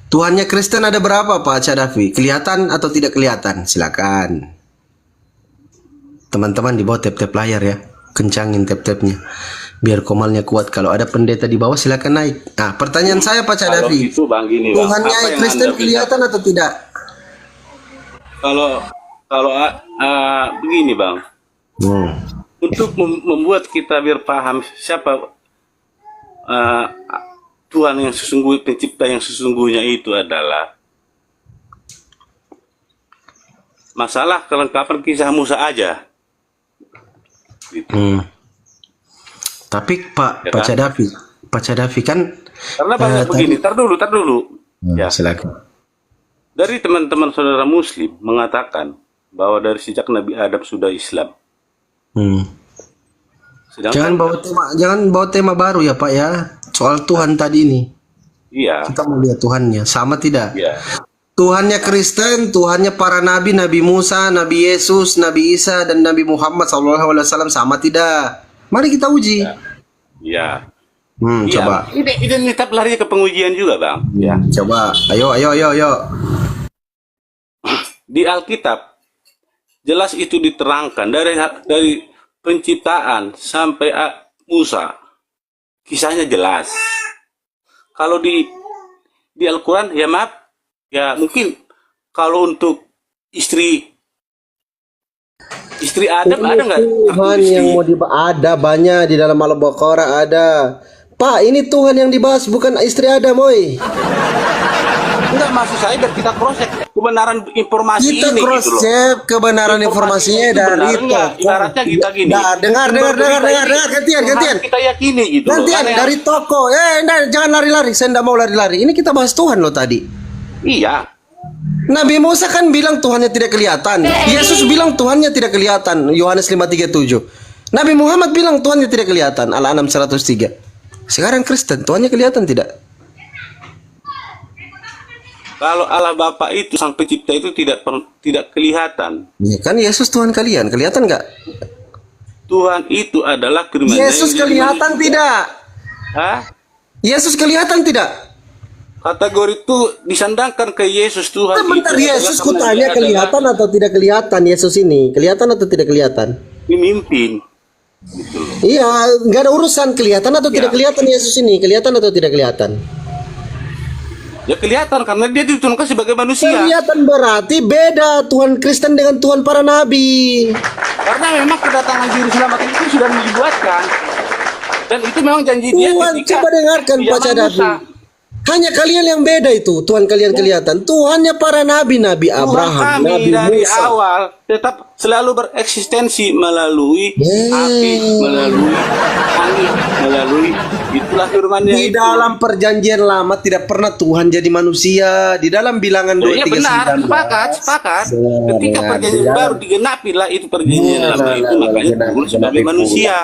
Tuhannya Kristen ada berapa Pak Cadafi? Kelihatan atau tidak kelihatan? Silakan. Teman-teman di bawah tap-tap layar ya. Kencangin tap-tapnya. Biar komalnya kuat. Kalau ada pendeta di bawah silakan naik. Nah, pertanyaan saya Pak Cadafi. Itu Bang gini Bang. Tuhannya Kristen kelihatan atau tidak? Kalau begini Bang. Untuk membuat kita biar paham siapa Tuhan yang sesungguhnya, pencipta yang sesungguhnya itu adalah masalah kelengkapan kisah Musa aja. Gitu. Tapi Pak Cadafi kan karena banyak begini. Tar dulu. Ya, silakan. Dari teman-teman saudara Muslim mengatakan bahwa dari sejak Nabi Adam sudah Islam. Jangan bawa tema baru ya Pak ya. Soal Tuhan tadi ini. Iya. Kita mau lihat Tuhannya. Sama tidak? Iya. Tuhannya Kristen, Tuhannya para nabi, Nabi Musa, Nabi Yesus, Nabi Isa, dan Nabi Muhammad SAW sama tidak? Mari kita uji. Iya. Coba. Ini tetap lari ke pengujian juga Bang. Ya. Coba. Ayo. Di Alkitab jelas itu diterangkan dari penciptaan sampai Musa. Kisahnya jelas. Kalau di Al-Quran ya maaf, ya mungkin kalau untuk istri Adam ada nggak? Tuhan yang mau ada banyak di dalam Al-Baqarah ada. Pak, ini Tuhan yang dibahas bukan istri Adam, oi. Enggak, maksud saya biar kita cross check kebenaran informasi kita ini. Kita cross check gitu kebenaran informasinya dari itu. Ibaratnya kita gini. Dengar gantian. Kita yakini gitu. Gantian dari toko. Jangan lari-lari. Saya enggak mau lari-lari. Ini kita bahas Tuhan loh tadi. Iya. Nabi Musa kan bilang Tuhannya tidak kelihatan. Yesus bilang Tuhannya tidak kelihatan. Yohanes 5:37. Nabi Muhammad bilang Tuhannya tidak kelihatan. Al-An'am 103. Sekarang Kristen, Tuhannya kelihatan tidak? Kalau Allah Bapa itu sang pencipta itu tidak kelihatan. Ya kan Yesus Tuhan kalian, kelihatan nggak? Tuhan itu adalah firman. Yesus kelihatan tidak? Hah? Yesus kelihatan tidak? Kategori itu disandangkan ke Yesus Tuhan. Bentar Yesus kutanya kelihatan atau tidak kelihatan Yesus ini? Kelihatan atau tidak kelihatan? Memimpin. Gitu. Iya, nggak ada urusan kelihatan atau tidak kelihatan Yesus ini. Kelihatan atau tidak kelihatan? Ya kelihatan karena dia diturunkan sebagai manusia. Kelihatan berarti beda Tuhan Kristen dengan Tuhan para nabi. Karena memang kedatangan juru selamat itu sudah dibuatkan. Dan itu memang janji dia. Tuhan, coba dengarkan Pak Cadafi. Hanya kalian yang beda itu. Tuhan kalian kelihatan. Tuhannya para nabi, Nabi Tuhan Abraham, kami Nabi dari Musa. awal tetap selalu bereksistensi melalui api, melalui angin, melalui itulah firman-Nya Di itu. dalam perjanjian lama tidak pernah Tuhan jadi manusia. Di dalam bilangan Iya 2, 3, benar, 9. sepakat. Benar, Ketika benar. perjanjian baru digenapi lah itu perjanjian lama itu, makanya turun sebagai manusia.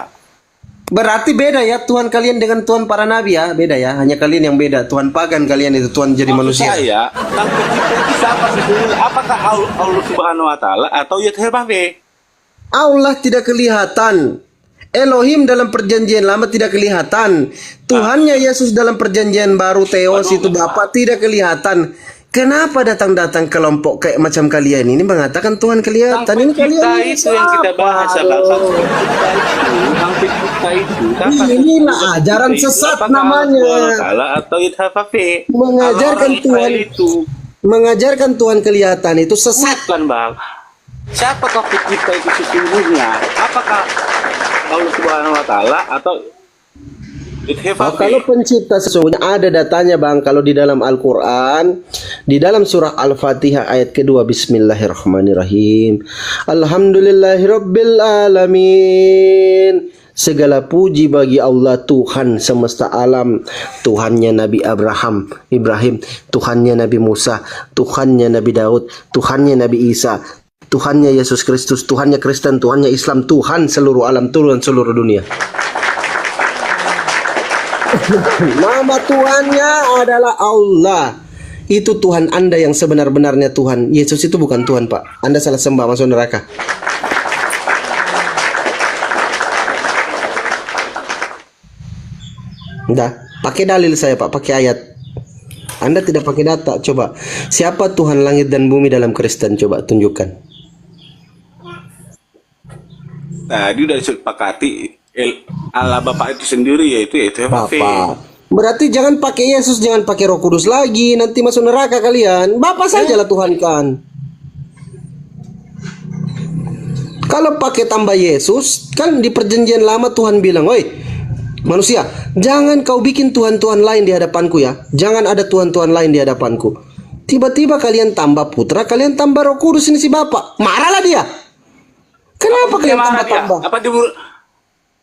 Berarti beda ya Tuhan kalian dengan Tuhan para nabi ya. Beda ya. Hanya kalian yang beda. Tuhan pagan kalian itu. Tuhan jadi Maksud manusia. saya, yang pencipta itu siapa sebetulnya? Apakah Allah Subhanahu Wa Taala atau Yehovah? Allah tidak kelihatan. Elohim dalam perjanjian lama tidak kelihatan. Tuhannya Yesus dalam perjanjian baru Theos itu Bapa tidak kelihatan. Kenapa datang-datang kelompok kayak macam kalian ini mengatakan Tuhan kelihatan? Sang Ini kalian pencipta ini itu yang kita bahas, sang pencipta itu. Inilah ajaran sesat namanya. Atau Yehovah. Mengajarkan Tuhan itu. Mengajarkan Tuhan kelihatan itu sesat. Bukan bang. Siapakah pencipta itu sesungguhnya? Apakah Allah Subhanahu Wa Taala atau Yehovah? Kalau pencipta sesungguhnya ada datanya bang. Kalau di dalam Al-Quran, di dalam surah Al-Fatihah ayat kedua, Bismillahirrahmanirrahim. Alhamdulillahirabbil alamin. Segala puji bagi Allah Tuhan semesta alam. Tuhannya Nabi Ibrahim, Tuhannya Nabi Musa, Tuhannya Nabi Daud, Tuhannya Nabi Isa, Tuhannya Yesus Kristus, Tuhannya Kristen, Tuhannya Islam, Tuhan seluruh alam, Tuhan seluruh dunia. Nama Tuhannya adalah Allah. Itu Tuhan Anda yang sebenar-benarnya Tuhan. Yesus itu bukan Tuhan, Pak. Anda salah sembah, masuk neraka. Udah, pakai dalil saya, Pak, pakai ayat. Anda tidak pakai data. Coba, siapa Tuhan langit dan bumi dalam Kristen? Coba tunjukkan. Nah, dia sudah disepakati Allah Bapak itu sendiri, yaitu Yehovah. Bapak. Berarti jangan pakai Yesus, jangan pakai Roh Kudus lagi, nanti masuk neraka kalian. Bapak sajalah Tuhan kan. Kalau pakai tambah Yesus, kan di perjanjian lama Tuhan bilang, "Oi, manusia, jangan kau bikin Tuhan-Tuhan lain di hadapanku ya. Jangan ada Tuhan-Tuhan lain di hadapanku." Tiba-tiba kalian tambah putra, kalian tambah Roh Kudus, ini si Bapak. Marahlah dia. Kenapa kalian tambah-tambah? Apa dia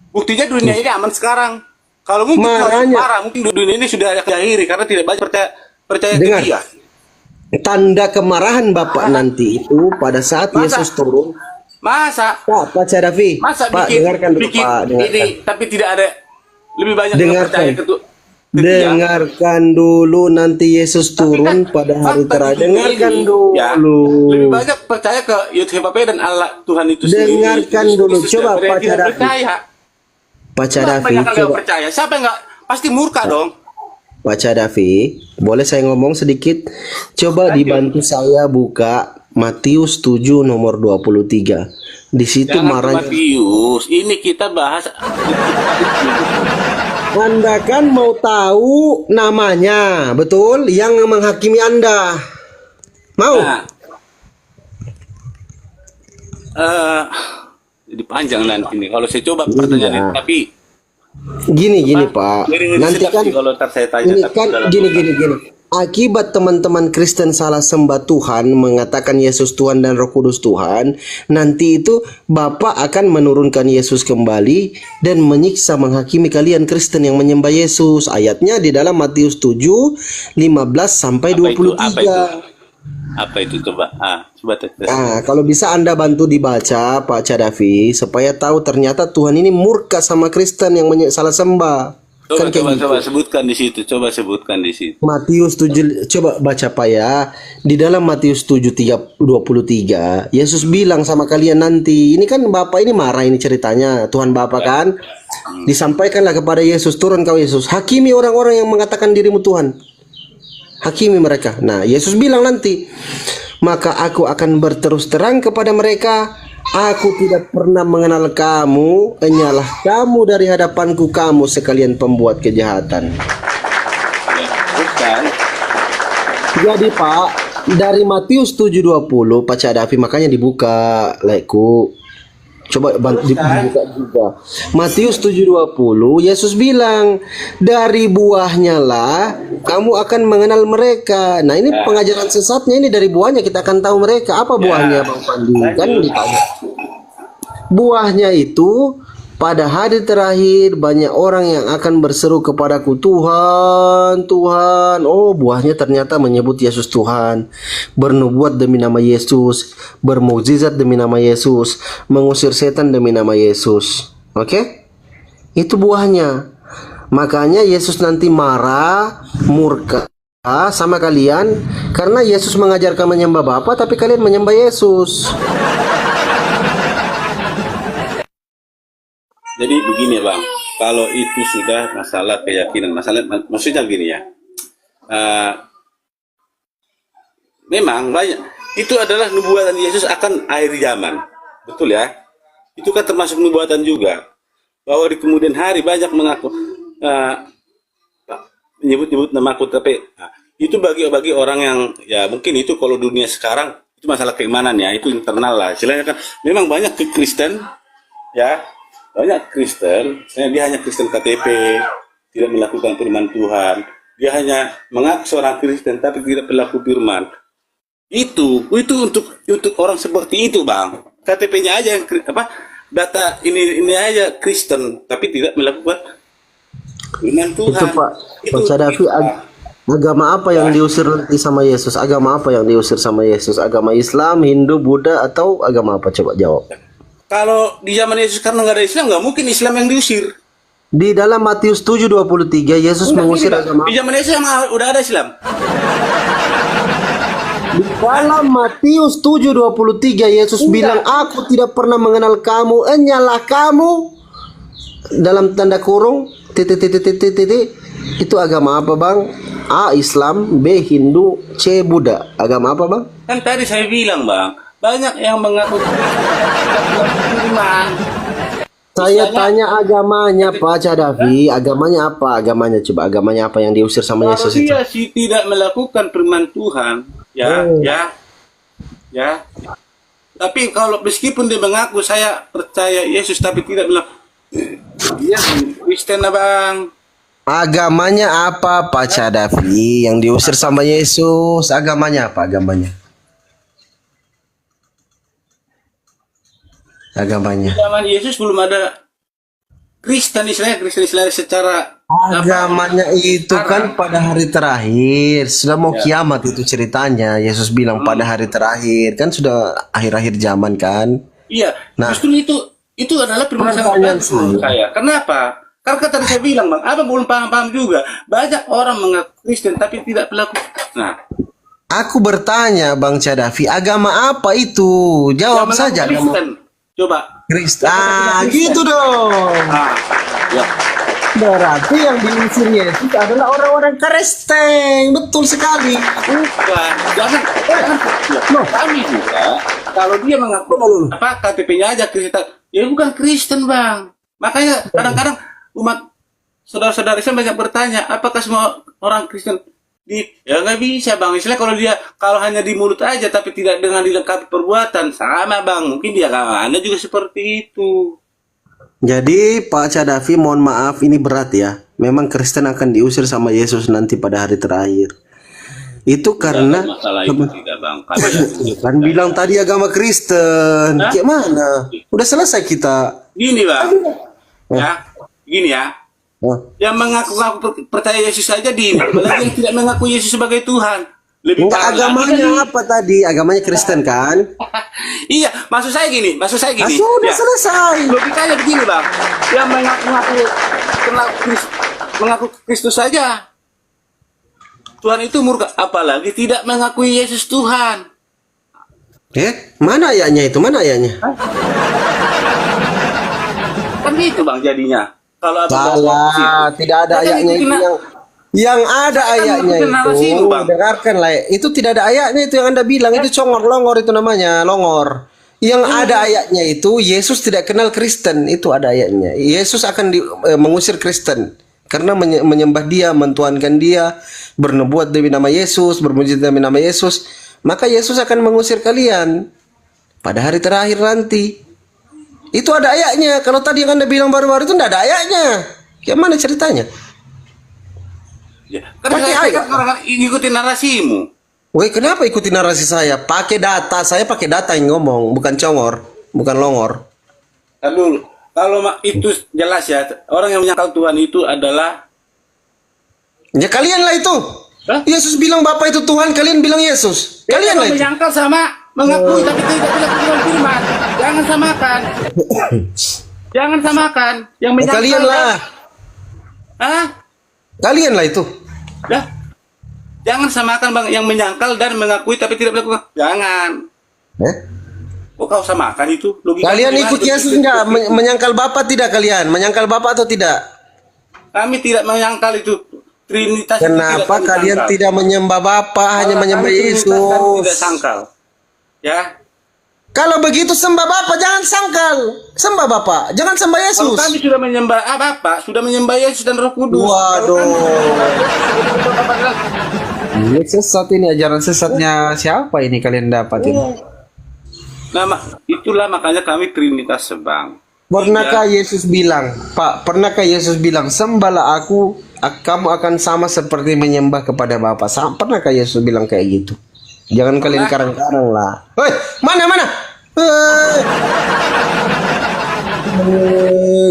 buktinya dunia ini aman sekarang? Kalau mungkin marah, mungkin dunia ini sudah akhiri karena tidak banyak percaya ke Dengar. dia. Tanda kemarahan Bapak nanti itu pada saat Yesus turun. Masa? Pak Cadavi, Masa Pak bikin, dengarkan dulu bikin Pak, dengarkan. ini, tapi tidak ada lebih banyak yang Dengarkan. percaya ke dia. Dengarkan dulu nanti Yesus turun pada hari terakhir. Dengarkan dulu. Ya, lebih banyak percaya ke Yehovah dan Allah Tuhan itu sendiri. Dengarkan dulu. Coba Pak Cadavi. Percaya. Pak Cadavi, Banyak yang coba. percaya. Siapa yang nggak pasti murka dong? Pak Cadavi, boleh saya ngomong sedikit? Coba dibantu saya buka Matius 7 nomor 23. Di situ Jangan marahnya. Matius, ini kita bahas. Anda kan mau tahu namanya, betul? Yang menghakimi Anda. Mau? Nah, jadi panjang nanti nih. Kalau saya coba pertanyaan ini, tapi Gini Pak. Nanti kan kalau ntar saya tanya ini tapi kan dalam- gini. Akibat teman-teman Kristen salah sembah Tuhan, mengatakan Yesus Tuhan dan Roh Kudus Tuhan, nanti itu Bapa akan menurunkan Yesus kembali dan menyiksa menghakimi kalian Kristen yang menyembah Yesus. Ayatnya di dalam Matius 7 15 sampai 23. Apa itu coba? Coba tes. Nah, kalau bisa Anda bantu dibaca Pak Cadavi supaya tahu ternyata Tuhan ini murka sama Kristen yang salah sembah. Coba, Kan kayak gitu. coba sebutkan di situ. Coba sebutkan di situ. Matius 7, coba baca Pak ya. Di dalam Matius 7 23, Yesus bilang sama kalian nanti, ini kan Bapak ini marah ini ceritanya, Tuhan Bapak kan. Disampaikanlah kepada Yesus, turun kau Yesus, hakimi orang-orang yang mengatakan dirimu Tuhan. Hakimi mereka. Nah, Yesus bilang nanti, maka aku akan berterus terang kepada mereka, aku tidak pernah mengenal kamu, hanyalah kamu dari hadapanku, kamu sekalian pembuat kejahatan. Ya, bukan. Jadi Pak, dari Matius 7:20 Pak Cadavi, makanya dibuka lekku. Coba dibuka juga. Matius 7:20, Yesus bilang, dari buahnya lah kamu akan mengenal mereka. Nah, ini pengajaran sesatnya, ini dari buahnya kita akan tahu mereka. Apa buahnya, Bang Pandi? Kan ditanya. Buahnya itu pada hari terakhir banyak orang yang akan berseru kepadaku, Tuhan, Tuhan. Oh, buahnya ternyata menyebut Yesus Tuhan, bernubuat demi nama Yesus, bermukjizat demi nama Yesus, mengusir setan demi nama Yesus. Oke? Itu buahnya. Makanya Yesus nanti marah, murka sama kalian karena Yesus mengajarkan menyembah Bapa tapi kalian menyembah Yesus. Jadi begini Bang, kalau itu sudah masalah keyakinan, maksudnya gini ya, memang banyak, itu adalah nubuatan Yesus akan akhir zaman, betul ya, itu kan termasuk nubuatan juga, bahwa di kemudian hari banyak mengaku, menyebut-nyebut namaku, tapi itu bagi orang yang, ya mungkin itu kalau dunia sekarang, itu masalah keimanan ya, itu internal lah, istilahnya kan, memang banyak ke Kristen, ya, banyak Kristen, dia hanya Kristen KTP, tidak melakukan firman Tuhan. Dia hanya mengaku seorang Kristen tapi tidak berlaku firman. Itu untuk orang seperti itu, Bang. KTP-nya aja yang data ini aja Kristen tapi tidak melakukan firman Tuhan. Itu Pak Cadafi, agama apa yang diusir nanti sama Yesus? Agama apa yang diusir sama Yesus? Agama Islam, Hindu, Buddha, atau agama apa? Coba jawab. Kalau di zaman Yesus karena nggak ada Islam, nggak mungkin Islam yang diusir. Di dalam Matius 7:23 Yesus mengusir agama. Di zaman Yesus udah ada Islam. Di dalam Matius 7:23 Yesus bilang, aku tidak pernah mengenal kamu, enyalah kamu. Dalam tanda kurung titik. Itu agama apa, Bang? A. Islam, B. Hindu, C. Buddha. Agama apa, Bang? Kan tadi saya bilang, Bang, banyak yang mengaku firman. Saya tanya agamanya Pak Cadafi, agamanya apa? Agamanya coba, agamanya apa yang diusir sama Kalau Yesus itu? dia sih tidak melakukan firman Tuhan, ya. Tapi kalau meskipun dia mengaku saya percaya Yesus tapi tidak melakukan, dia Kristen, Bang. Agamanya apa Pak Cadafi yang diusir sama Yesus? Agamanya apa? Agamanya? Zaman Yesus belum ada Kristen Israel secara agamanya itu kan pada hari terakhir sudah mau kiamat itu ceritanya. Yesus bilang pada hari terakhir kan sudah akhir-akhir zaman kan. Iya. Nah, justru itu adalah permasalahan saya. Kenapa? Karena tadi saya bilang, Bang, apa belum paham juga. Banyak orang mengaku Kristen tapi tidak berlaku. Nah, aku bertanya Bang Cadafi, agama apa itu? Jawab saja. Kristen. Coba. Kristen. Gitu dong. Ya. Berarti yang diusir Yesus adalah orang-orang Kristen. Betul sekali. Bukan. Jangan. Kami juga. Kalau dia mengaku KTP-nya aja Kristen, ya bukan Kristen, Bang. Makanya kadang-kadang umat saudara-saudara Islam banyak bertanya, apakah semua orang Kristen ya nggak bisa, Bang. Istilah kalau hanya di mulut aja tapi tidak dengan dilengkapi perbuatan, sama, Bang. Mungkin dia Anda juga seperti itu. Jadi Pak Cadafi, mohon maaf ini berat ya. Memang Kristen akan diusir sama Yesus nanti pada hari terakhir. Itu karena masalah itu tidak, Bang. kan bilang tadi agama Kristen. Kayak mana? Udah selesai kita. Gini, Bang. Ya, gini ya. Yang mengaku percaya Yesus saja apalagi yang tidak mengaku Yesus sebagai Tuhan. Lebih agamanya apa tadi? Agamanya Kristen kan? Iya, maksud saya gini. Sudah selesai. Logikanya begini, Bang. Yang mengaku Kristus saja Tuhan itu murka, apalagi tidak mengakui Yesus Tuhan. Mana ayatnya itu? Mana ayatnya? Kan gitu, Bang, jadinya. Kalau salah, tidak ada ayatnya itu yang ada ayatnya itu. Dengarkan lah, itu tidak ada ayatnya itu yang Anda bilang itu congor longor itu namanya, longor. Yang ada ayatnya itu Yesus tidak kenal Kristen, itu ada ayatnya. Yesus akan mengusir Kristen karena menyembah dia, mentuhankan dia, bernubuat demi nama Yesus, bermujizat demi nama Yesus. Maka Yesus akan mengusir kalian pada hari terakhir nanti. Itu ada ayatnya. Kalau tadi yang Anda bilang baru-baru itu enggak ada ayatnya. Gimana ceritanya? Ya, karena Pakai saya ayat. kan ikutin narasimu. Woi, kenapa ikuti narasi saya? Pakai data. Saya pakai data yang ngomong, bukan congor, bukan longor. Lalu kalau itu jelas ya, orang yang menyangkal Tuhan itu adalah Ya kalian lah itu. Hah? Yesus bilang Bapa itu Tuhan, kalian bilang Yesus. Kalian lah itu. menyangkal sama mengakui tapi tidak firman. Jangan samakan. Jangan samakan yang Ya, menyangkal. kalian lah. Hah? Kalian lah itu. Dah. Jangan samakan Bang yang menyangkal dan mengakui tapi tidak melakukan. Jangan. Eh? Oh, kau samakan itu. Logika Kalian gimana? ikut Yesus enggak? Menyangkal Bapa tidak kalian? Menyangkal Bapa atau tidak? Kami tidak menyangkal itu. Trinitas itu Kenapa tidak kami kalian sangkal. tidak menyembah Bapa, hanya Kalau menyembah kami Trinitas dan tidak Yesus? sangkal. Ya. Kalau begitu sembah Bapa, jangan sangkal. Sembah Bapa, jangan sembah Kalau Yesus. kami sudah menyembah Bapa, sudah menyembah Yesus dan Roh Kudus. Waduh. Ini sesat ini, ajaran sesatnya siapa ini kalian dapat ini? Nah, itulah makanya kami Trinitas Bang. Pernahkah Yesus bilang, Pak, pernahkah Yesus bilang, sembahlah aku, kamu akan sama seperti menyembah kepada Bapa. Pernahkah Yesus bilang kayak gitu? Jangan kalian karang-karang lah. Hei, mana?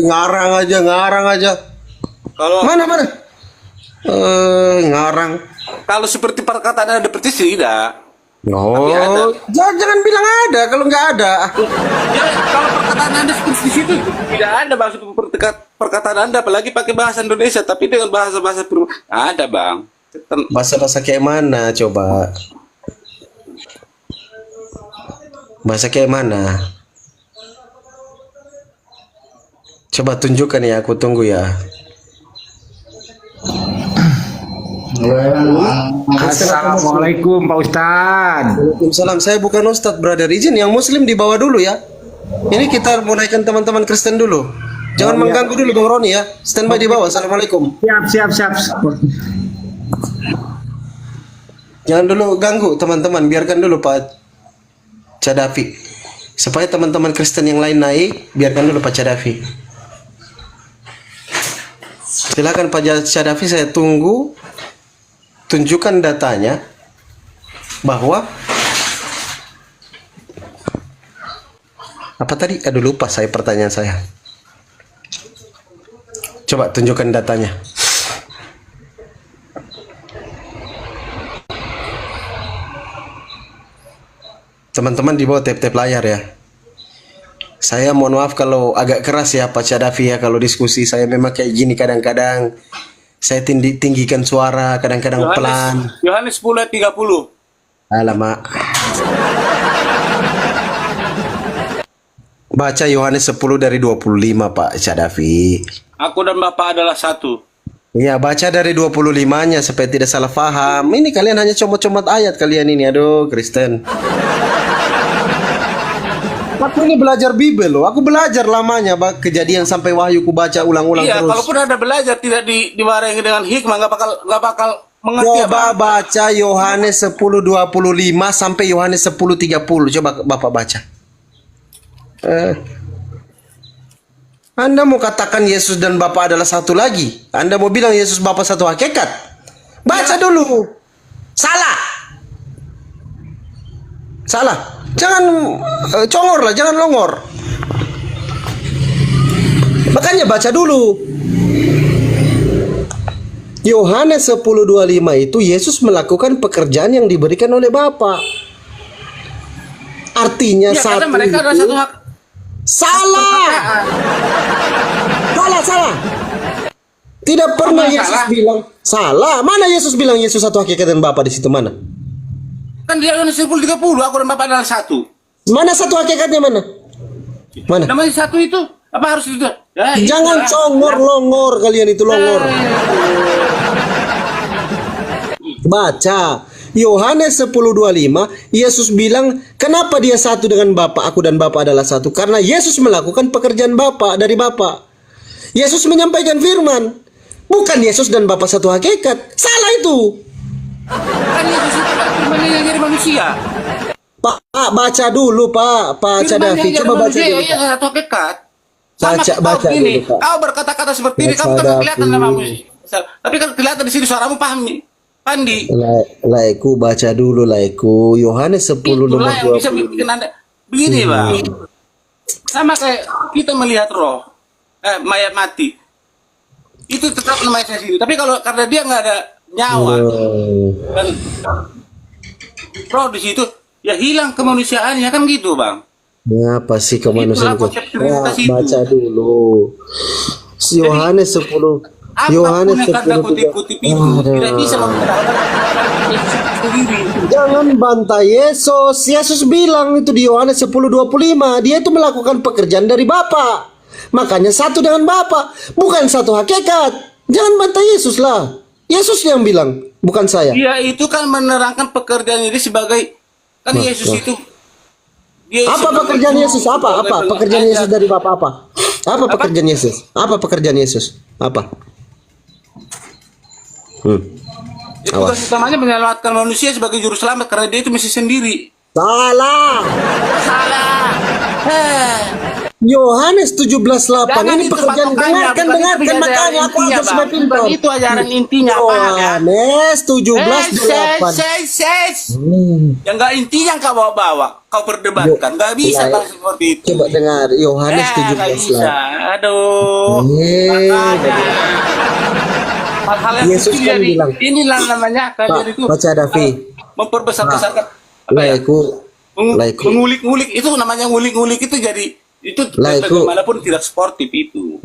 Ngarang aja. Kalau Mana? Ngarang. kalau seperti perkataan ada persis tidak. No, ada. jangan bilang ada kalau nggak ada. Ya, kalau perkataan Anda seperti di situ tidak ada Bang perkataan Anda apalagi pakai bahasa Indonesia tapi dengan bahasa-bahasa ada Bang. Bahasa kayak mana coba? Bahasa kayak mana? Coba tunjukkan ya, aku tunggu ya. Assalamualaikum Pak Ustadz. Waalaikumsalam. Saya bukan Ustadz, brother. Izin yang Muslim dibawa dulu ya. Ini kita mau naikkan teman-teman Kristen dulu. Jangan mengganggu dulu Bang Roni ya. Standby di bawah. Assalamualaikum. Siap. Jangan dulu ganggu teman-teman. Biarkan dulu Pak Cadafi. Supaya teman-teman Kristen yang lain naik, biarkan dulu Pak Cadafi. Silakan Pak Cadafi, saya tunggu. Tunjukkan datanya bahwa apa tadi? Aduh lupa saya pertanyaan saya. Coba tunjukkan datanya. Teman-teman di bawah tap-tap layar ya. Saya mohon maaf kalau agak keras ya Pak Cadafi ya, kalau diskusi saya memang kayak gini kadang-kadang. Saya tinggikan suara, kadang-kadang pelan. Yohanes 10 ayat 30. Alamak. Baca Yohanes 10 dari 25 Pak Cadafi. Aku dan Bapa adalah satu. Iya, baca dari 25-nya supaya tidak salah paham. Ini kalian hanya comot-comot ayat kalian ini. Aduh, Kristen. Aku ini belajar Bible loh. Aku belajar lamanya, Pak. Kejadian sampai Wahyu ku baca ulang-ulang Iya, terus. kalaupun ada belajar tidak dibarengi dengan hikmah nggak bakal mengerti Coba apa. baca Yohanes 10:25 sampai Yohanes 10:30. Coba Bapak baca. Anda mau katakan Yesus dan Bapa adalah satu lagi? Anda mau bilang Yesus Bapa satu hakikat? Baca dulu. Salah. Jangan congor lah, jangan longor. Makanya baca dulu. Yohanes 10:25 itu Yesus melakukan pekerjaan yang diberikan oleh Bapa. Artinya Ya, satu karena mereka adalah itu satu hak. salah. Salah. Tidak pernah Apa Yesus salah? bilang salah. Mana Yesus bilang Yesus satu hakikat dan Bapa di situ mana? Kan dia Yohanes 10:30, aku dan Bapa adalah satu. Mana satu hakikatnya mana? Mana? Namanya satu itu apa harus itu? Ya, Jangan itulah. congor longor kalian itu longor. Baca Yohanes 10:25, Yesus bilang, kenapa dia satu dengan Bapa? Aku dan Bapa adalah satu. Karena Yesus melakukan pekerjaan Bapa dari Bapa. Yesus menyampaikan firman. Bukan Yesus dan Bapa satu hakikat. Salah itu. Kan Yesus itu kan firman yang jadi manusia. Pak, baca dulu Pak Cadafi, coba baca dulu. Iya, satu hakikat. Sama Baca kau gini, dulu Pak. kau berkata-kata seperti ini, Baca kamu kan kelihatan Davi. namamu. Tapi kan kelihatan di sini suaramu paham nih. Pandi. Laiku baca dulu laiku. Yohanes 10 nomor Itulah yang bisa 20. bikin Anda begini, Bang. Sama kayak kita melihat roh, mayat mati. Itu tetap namanya sendiri. Tapi kalau karena dia nggak ada nyawa dan roh di situ, ya hilang kemanusiaannya kan gitu, Bang. Apa sih kemanusiaan Itulah itu? konsep Trinitas itu. Baca dulu. Yohanes 10. Yohanes Apapun yang kata 10. kutip-kutip itu tidak bisa membenarkan Yesus sendiri. Jangan bantai Yesus. Yesus bilang itu di Yohanes 10:25. Dia itu melakukan pekerjaan dari Bapa. Makanya satu dengan Bapa. Bukan satu hakikat. Jangan bantai Yesus lah. Yesus yang bilang, bukan saya. Dia itu kan menerangkan pekerjaan ini sebagai kan Yesus itu. Dia Apa sebagai pekerjaan guru, Yesus? Apa sebagai pekerjaan pengajar. Yesus dari Bapa apa? Apa pekerjaan Yesus? Apa pekerjaan Yesus? Apa? Tugas utamanya menyelamatkan manusia sebagai juru selamat karena dia itu mesti sendiri. Salah. Salah. Yohanes 17:8. Jangan Ini itu pekerjaan. patokannya, Dengarkan, bukan itu makanya ajaran aku intinya, ajar Bang. supaya pintar. Bukan itu ajaran intinya, paham ya? Yohanes 17:8. Yang nggak intinya kau bawa-bawa, kau perdebatkan, nggak bisa Lah, Bang seperti itu. Coba dengar Yohanes Nggak bisa. 17:8. Aduh. Makanya. Hal-hal yang Yesus kecil kan jadi bilang, inilah namanya kalian Pak, itu baca Davi. memperbesar-besarkan apa ya? Laiku. Mengulik-ngulik itu namanya ngulik-ngulik itu jadi itu Laiku. bagaimanapun tidak sportif itu.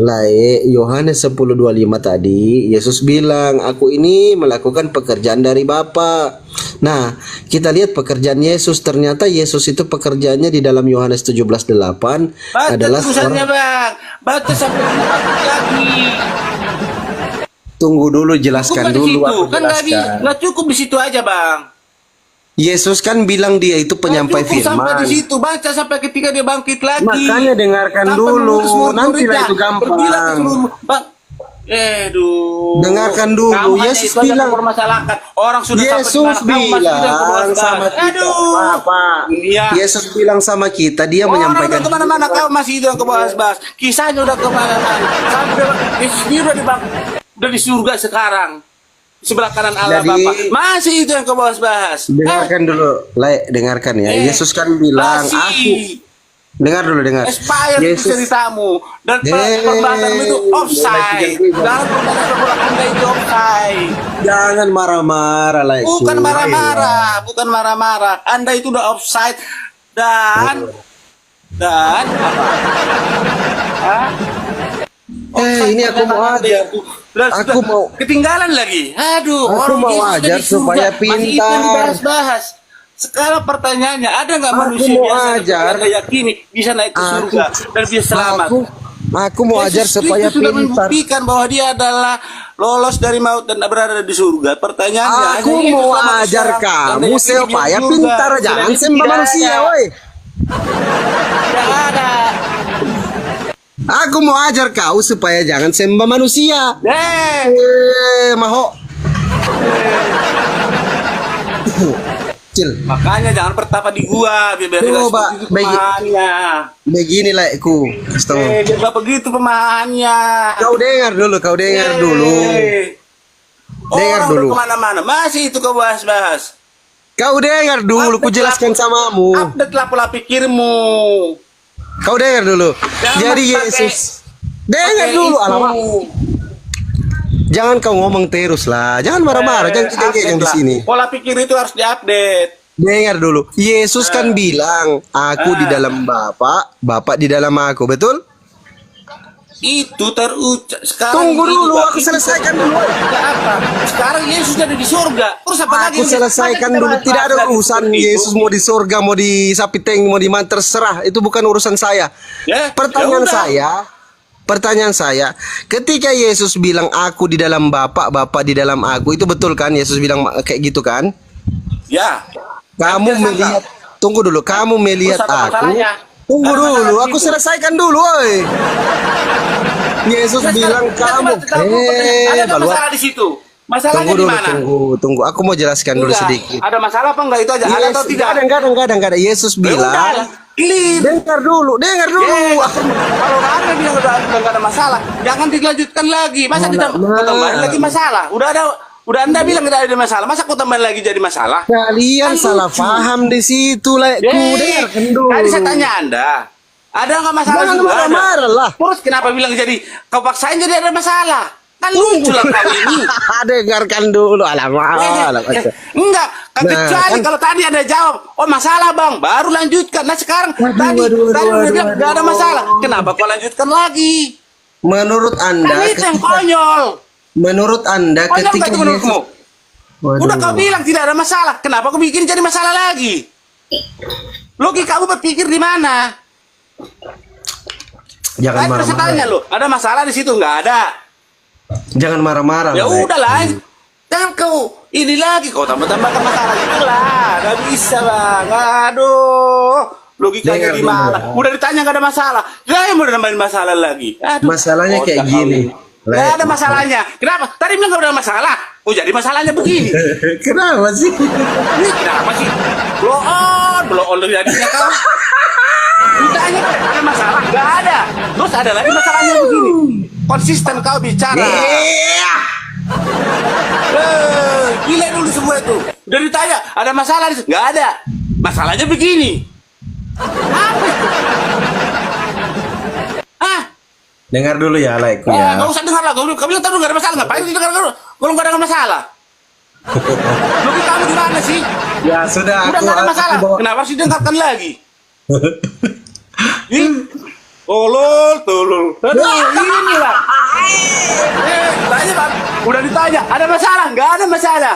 Yohanes 10:25 tadi Yesus bilang, aku ini melakukan pekerjaan dari Bapa. Nah, kita lihat pekerjaan Yesus. Ternyata Yesus itu pekerjaannya di dalam Yohanes 17:8 Baca adalah tulisannya, Bang. Baca sampai lagi. Tunggu dulu, jelaskan Bukan di dulu, situ. aku Kan jelaskan. nggak cukup di situ aja, Bang. Yesus kan bilang dia itu penyampai Nggak cukup sampai di firman. situ, baca sampai ketika dia bangkit lagi. Makanya dengarkan Sampai dulu, menulis murid-muridnya. nantilah itu gampang. Berbilang ke seluruh Bang. Dengarkan dulu, Kamu hanya Yesus itu aja bilang. mempermasalahkan. Orang sudah Yesus sampai di mana, kamu masih bilang bilang kebawah-bawah. sama kita, Aduh. Pak. Iya. Yesus bilang sama kita, dia Orang menyampaikan. udah kemana-mana, kau masih itu yang kebahas-bahas. Kisahnya udah kemana-mana. Sampai Yesus sendiri udah di surga sekarang. Di sebelah kanan Allah Jadi- Bapa. Masih itu yang kebahas-bahas. Dengarkan dulu, dengarkan ya. Yesus kan bilang, aku. Dengar dulu, dengar. Expired itu ceritamu. Dan perbahasanmu itu offside. Dalam perbahasan itu offside. Jangan marah-marah lah. Bukan marah-marah, bukan marah-marah. Anda itu udah offside dan apa? Hah? Ini aku mau ajar. Aku mau ketinggalan lagi. Aduh, Aku orang mau Yesus ajar dari surga. supaya Masih itu yang pintar. dibahas-bahas. Sekarang pertanyaannya, ada nggak Aku manusia mau biasa ajar. yang yakini bisa naik ke surga dan bisa selamat? Aku mau ajar Yesus supaya Kristus sudah pintar. membuktikan bahwa dia adalah lolos dari maut dan berada di surga. Pertanyaannya, Aku hanya itu mau sama ajar seorang yang kamu yakini supaya surga. pintar. Selain Jangan itu sembah tidak manusia, ada. woi. Tidak ada. Aku mau ajar kau supaya jangan sembah manusia. Maho. Cil. Makanya jangan bertapa di gua, biar Coba, begitu bagi- pemahamannya. Begini lah, aku kasih tahu. Biar nggak begitu pemahamannya. Kau dengar dulu, kau dengar dulu. Dengar Orang dulu. udah kemana-mana, masih itu kau bahas-bahas. Kau dengar dulu, ku jelaskan samamu. Update lah pola pikirmu. Kau dengar dulu. Jangan Jadi pakai- Yesus. Dengar Pakai dulu, itu. alamak. Jangan kau ngomong terus lah. Jangan marah-marah, jangan Update yang di lah. sini. Pola pikir itu harus diupdate. Dengar dulu. Yesus kan bilang, aku di dalam Bapa, Bapa di dalam aku, betul? Itu terucap. Sekarang Tunggu ini dulu, juga aku itu selesaikan terucap. dulu. Tidak apa? Sekarang Yesus ada di surga. Terus apa lagi? Aku selesaikan Masa kita dulu. Tidak ada bahas lagi urusan seperti itu? Yesus mau di surga, mau di sapi tank, mau di mana, terserah. Itu bukan urusan saya. Ya, Pertanyaan ya udah. saya, ketika Yesus bilang aku di dalam Bapa, Bapa di dalam aku, itu betul kan? Yesus bilang kayak gitu kan? Ya. Kamu Tapi melihat, tunggu dulu, kamu melihat Terus apa aku. masalahnya? Tunggu Apa dulu, masalah aku itu? selesaikan dulu, woi. Yesus Terus bilang kan- kamu, ada nggak baluan. masalah di situ? Masalahnya Tunggu di dulu, mana? tunggu. Aku mau jelaskan dulu Enggak. sedikit. Ada masalah apa enggak itu aja? Ada atau tidak? Enggak ada. Yesus Ya udah, bilang, clear. dengar dulu. Kalau Anda bilang udah nggak ada masalah, jangan dilanjutkan lagi. Masa tambahin lagi masalah? Udah Anda bilang tidak ada masalah. Masa kau tambahin lagi jadi masalah? Kalian Kan salah lucu. paham di situ, Lekku. Dengarkan dulu. Tadi saya tanya Anda, ada nggak masalah Jangan juga? marah-marah lah. Terus kenapa bilang jadi kau paksain jadi ada masalah? Kan lucu lah kau ini. Dengarkan dulu. Alamak. Enggak, kecuali kan- kalau tadi ada jawab, oh masalah bang, baru lanjutkan. Nah sekarang tadi udah bilang nggak ada masalah, kenapa kau lanjutkan lagi? Menurut Kan Anda, itu yang konyol. menurut Anda Konyol ketika nggak itu menurutmu? Waduh. Udah kau bilang tidak ada masalah, kenapa kau bikin jadi masalah lagi? Logika kamu berpikir di mana? Jangan Tadi saya tanya marah-marah. lo, ada masalah di situ nggak ada? Jangan marah-marah. Ya Lek. udahlah, jangan kau ini lagi kau tambah-tambahkan masalah itu lah, nggak bisa bang. Aduh, logikanya Dengar di mana? dulu. Udah ditanya nggak ada masalah, jangan mau nambahin masalah lagi. Aduh, Masalahnya kayak otak gini. kau. Nggak ada masalahnya. Kenapa? Tadi bilang nggak ada masalah. Oh jadi masalahnya begini. Kenapa sih? Ini kenapa sih? Blow on jadinya kau. Ditanya ada masalah, nggak ada. Terus ada lagi masalahnya begini. Konsisten kau bicara. Gila dulu semua itu. Udah ditanya, ada masalah? Nggak ada. Masalahnya begini. Apa itu? Ah, Dengar dulu ya, Lekku nggak ya. usah dengar lah. Kau bilang tadi nggak ada masalah. Ngapain didengar dulu? Kalau nggak ada masalah. Logika kamu di mana sih? Ya sudah, Udah nggak ada masalah. bawa- Kenapa harus didengarkan lagi? Tolol. Aduh, inilah. Tanya bang, udah ditanya, ada masalah? Nggak ada masalah.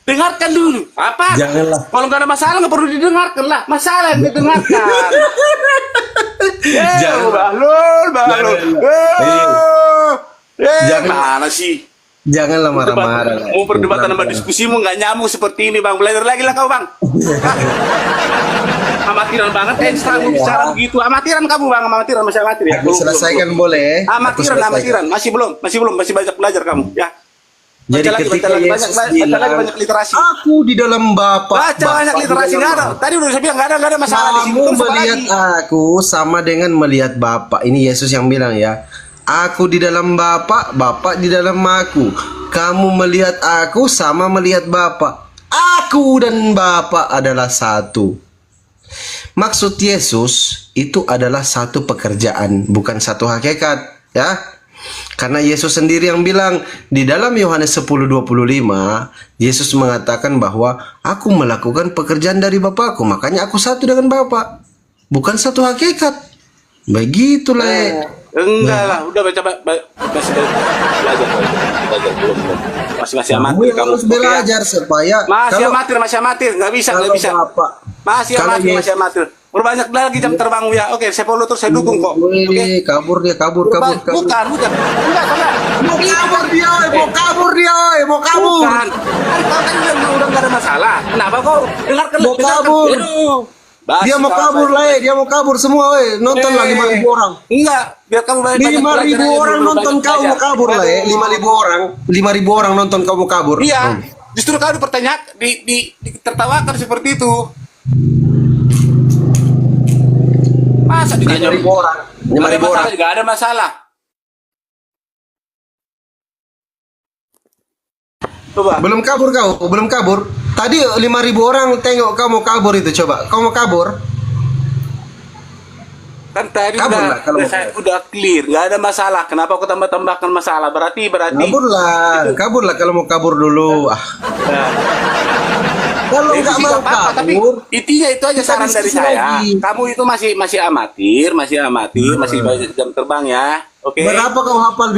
Dengarkan dulu. Apa? Janganlah. Kalau nggak ada masalah nggak perlu didengarkan lah. Masalah yang didengarkan. Jangan. Bahlul. Jangan. Mana sih? Janganlah marah-marah. Lek. Mau perdebatan sama diskusimu nggak nyambung seperti ini bang. Belajar lagi lah kau bang. Amatiran banget kamu bicara begitu. Amatiran kamu bang, amatiran masih amatir ya. Aku selesaikan boleh? Aku selesaikan. Amatiran, masih belum, masih banyak belajar kamu ya. Jadi Baca lagi, ketika baca lagi, Yesus baca bilang, lagi banyak literasi. aku di dalam Bapa. Baca banyak literasi nggak ada. Tadi udah saya bilang nggak ada masalah di sini. Kamu Terus apa melihat lagi? aku sama dengan melihat Bapa. Ini Yesus yang bilang ya. Aku di dalam Bapa, Bapa di dalam aku. Kamu melihat aku sama melihat Bapa. Aku dan Bapa adalah satu. Maksud Yesus itu adalah satu pekerjaan, bukan satu hakikat, ya. Karena Yesus sendiri yang bilang di dalam Yohanes 10:25, Yesus mengatakan bahwa aku melakukan pekerjaan dari Bapakku, makanya aku satu dengan Bapa. Bukan satu hakikat. Begitulah. Enggak lah, udah baca masih belajar belum. Masih Kamu amatir yang kamu. harus Oke, ya? belajar supaya Masih amatir, nggak bisa. kalau Bapak Masih kalau masih amatir. Berbanyak lagi jam terbangmu ya. Oke, saya follow terus, saya dukung kok. Oke. Wih, kabur dia, kabur. Bukan. Enggak. Mau kabur dia, mau kabur. Bukan. Kau tadi bilang udah nggak ada masalah. Kenapa kau dengarkan? Mau kabur. Aduh. Basi Dia mau kau, kabur Basi. lah, dia mau kabur semua, nonton lah 5.000 orang. Enggak, biar kamu banyak 5.000 belajar aja orang dulu, nonton banyak kau mau belajar. kabur lah Aduh. 5.000 orang. 5.000 orang nonton kau mau kabur. Iya, justru kau dipertanyakan, ditertawakan seperti itu. Masa ditanya 5.000 orang. 5.000 orang. Nggak ada masalah. Coba. Belum kabur kau, belum kabur. Tadi 5.000 orang tengok kau mau kabur itu, coba. Kau mau kabur? Kan tadi Kabur lah, kalau mau udah clear, nggak ada masalah. Kenapa aku tambahkan masalah? Berarti. Kaburlah kalau mau kabur dulu. Nah, Kalau itu nggak sih mau nggak apa-apa, tapi kabur, intinya itu aja kita saran dari diskusi saya. lagi. Kamu itu masih amatir, masih banyak jam terbang ya. Oke. berapa kau hafal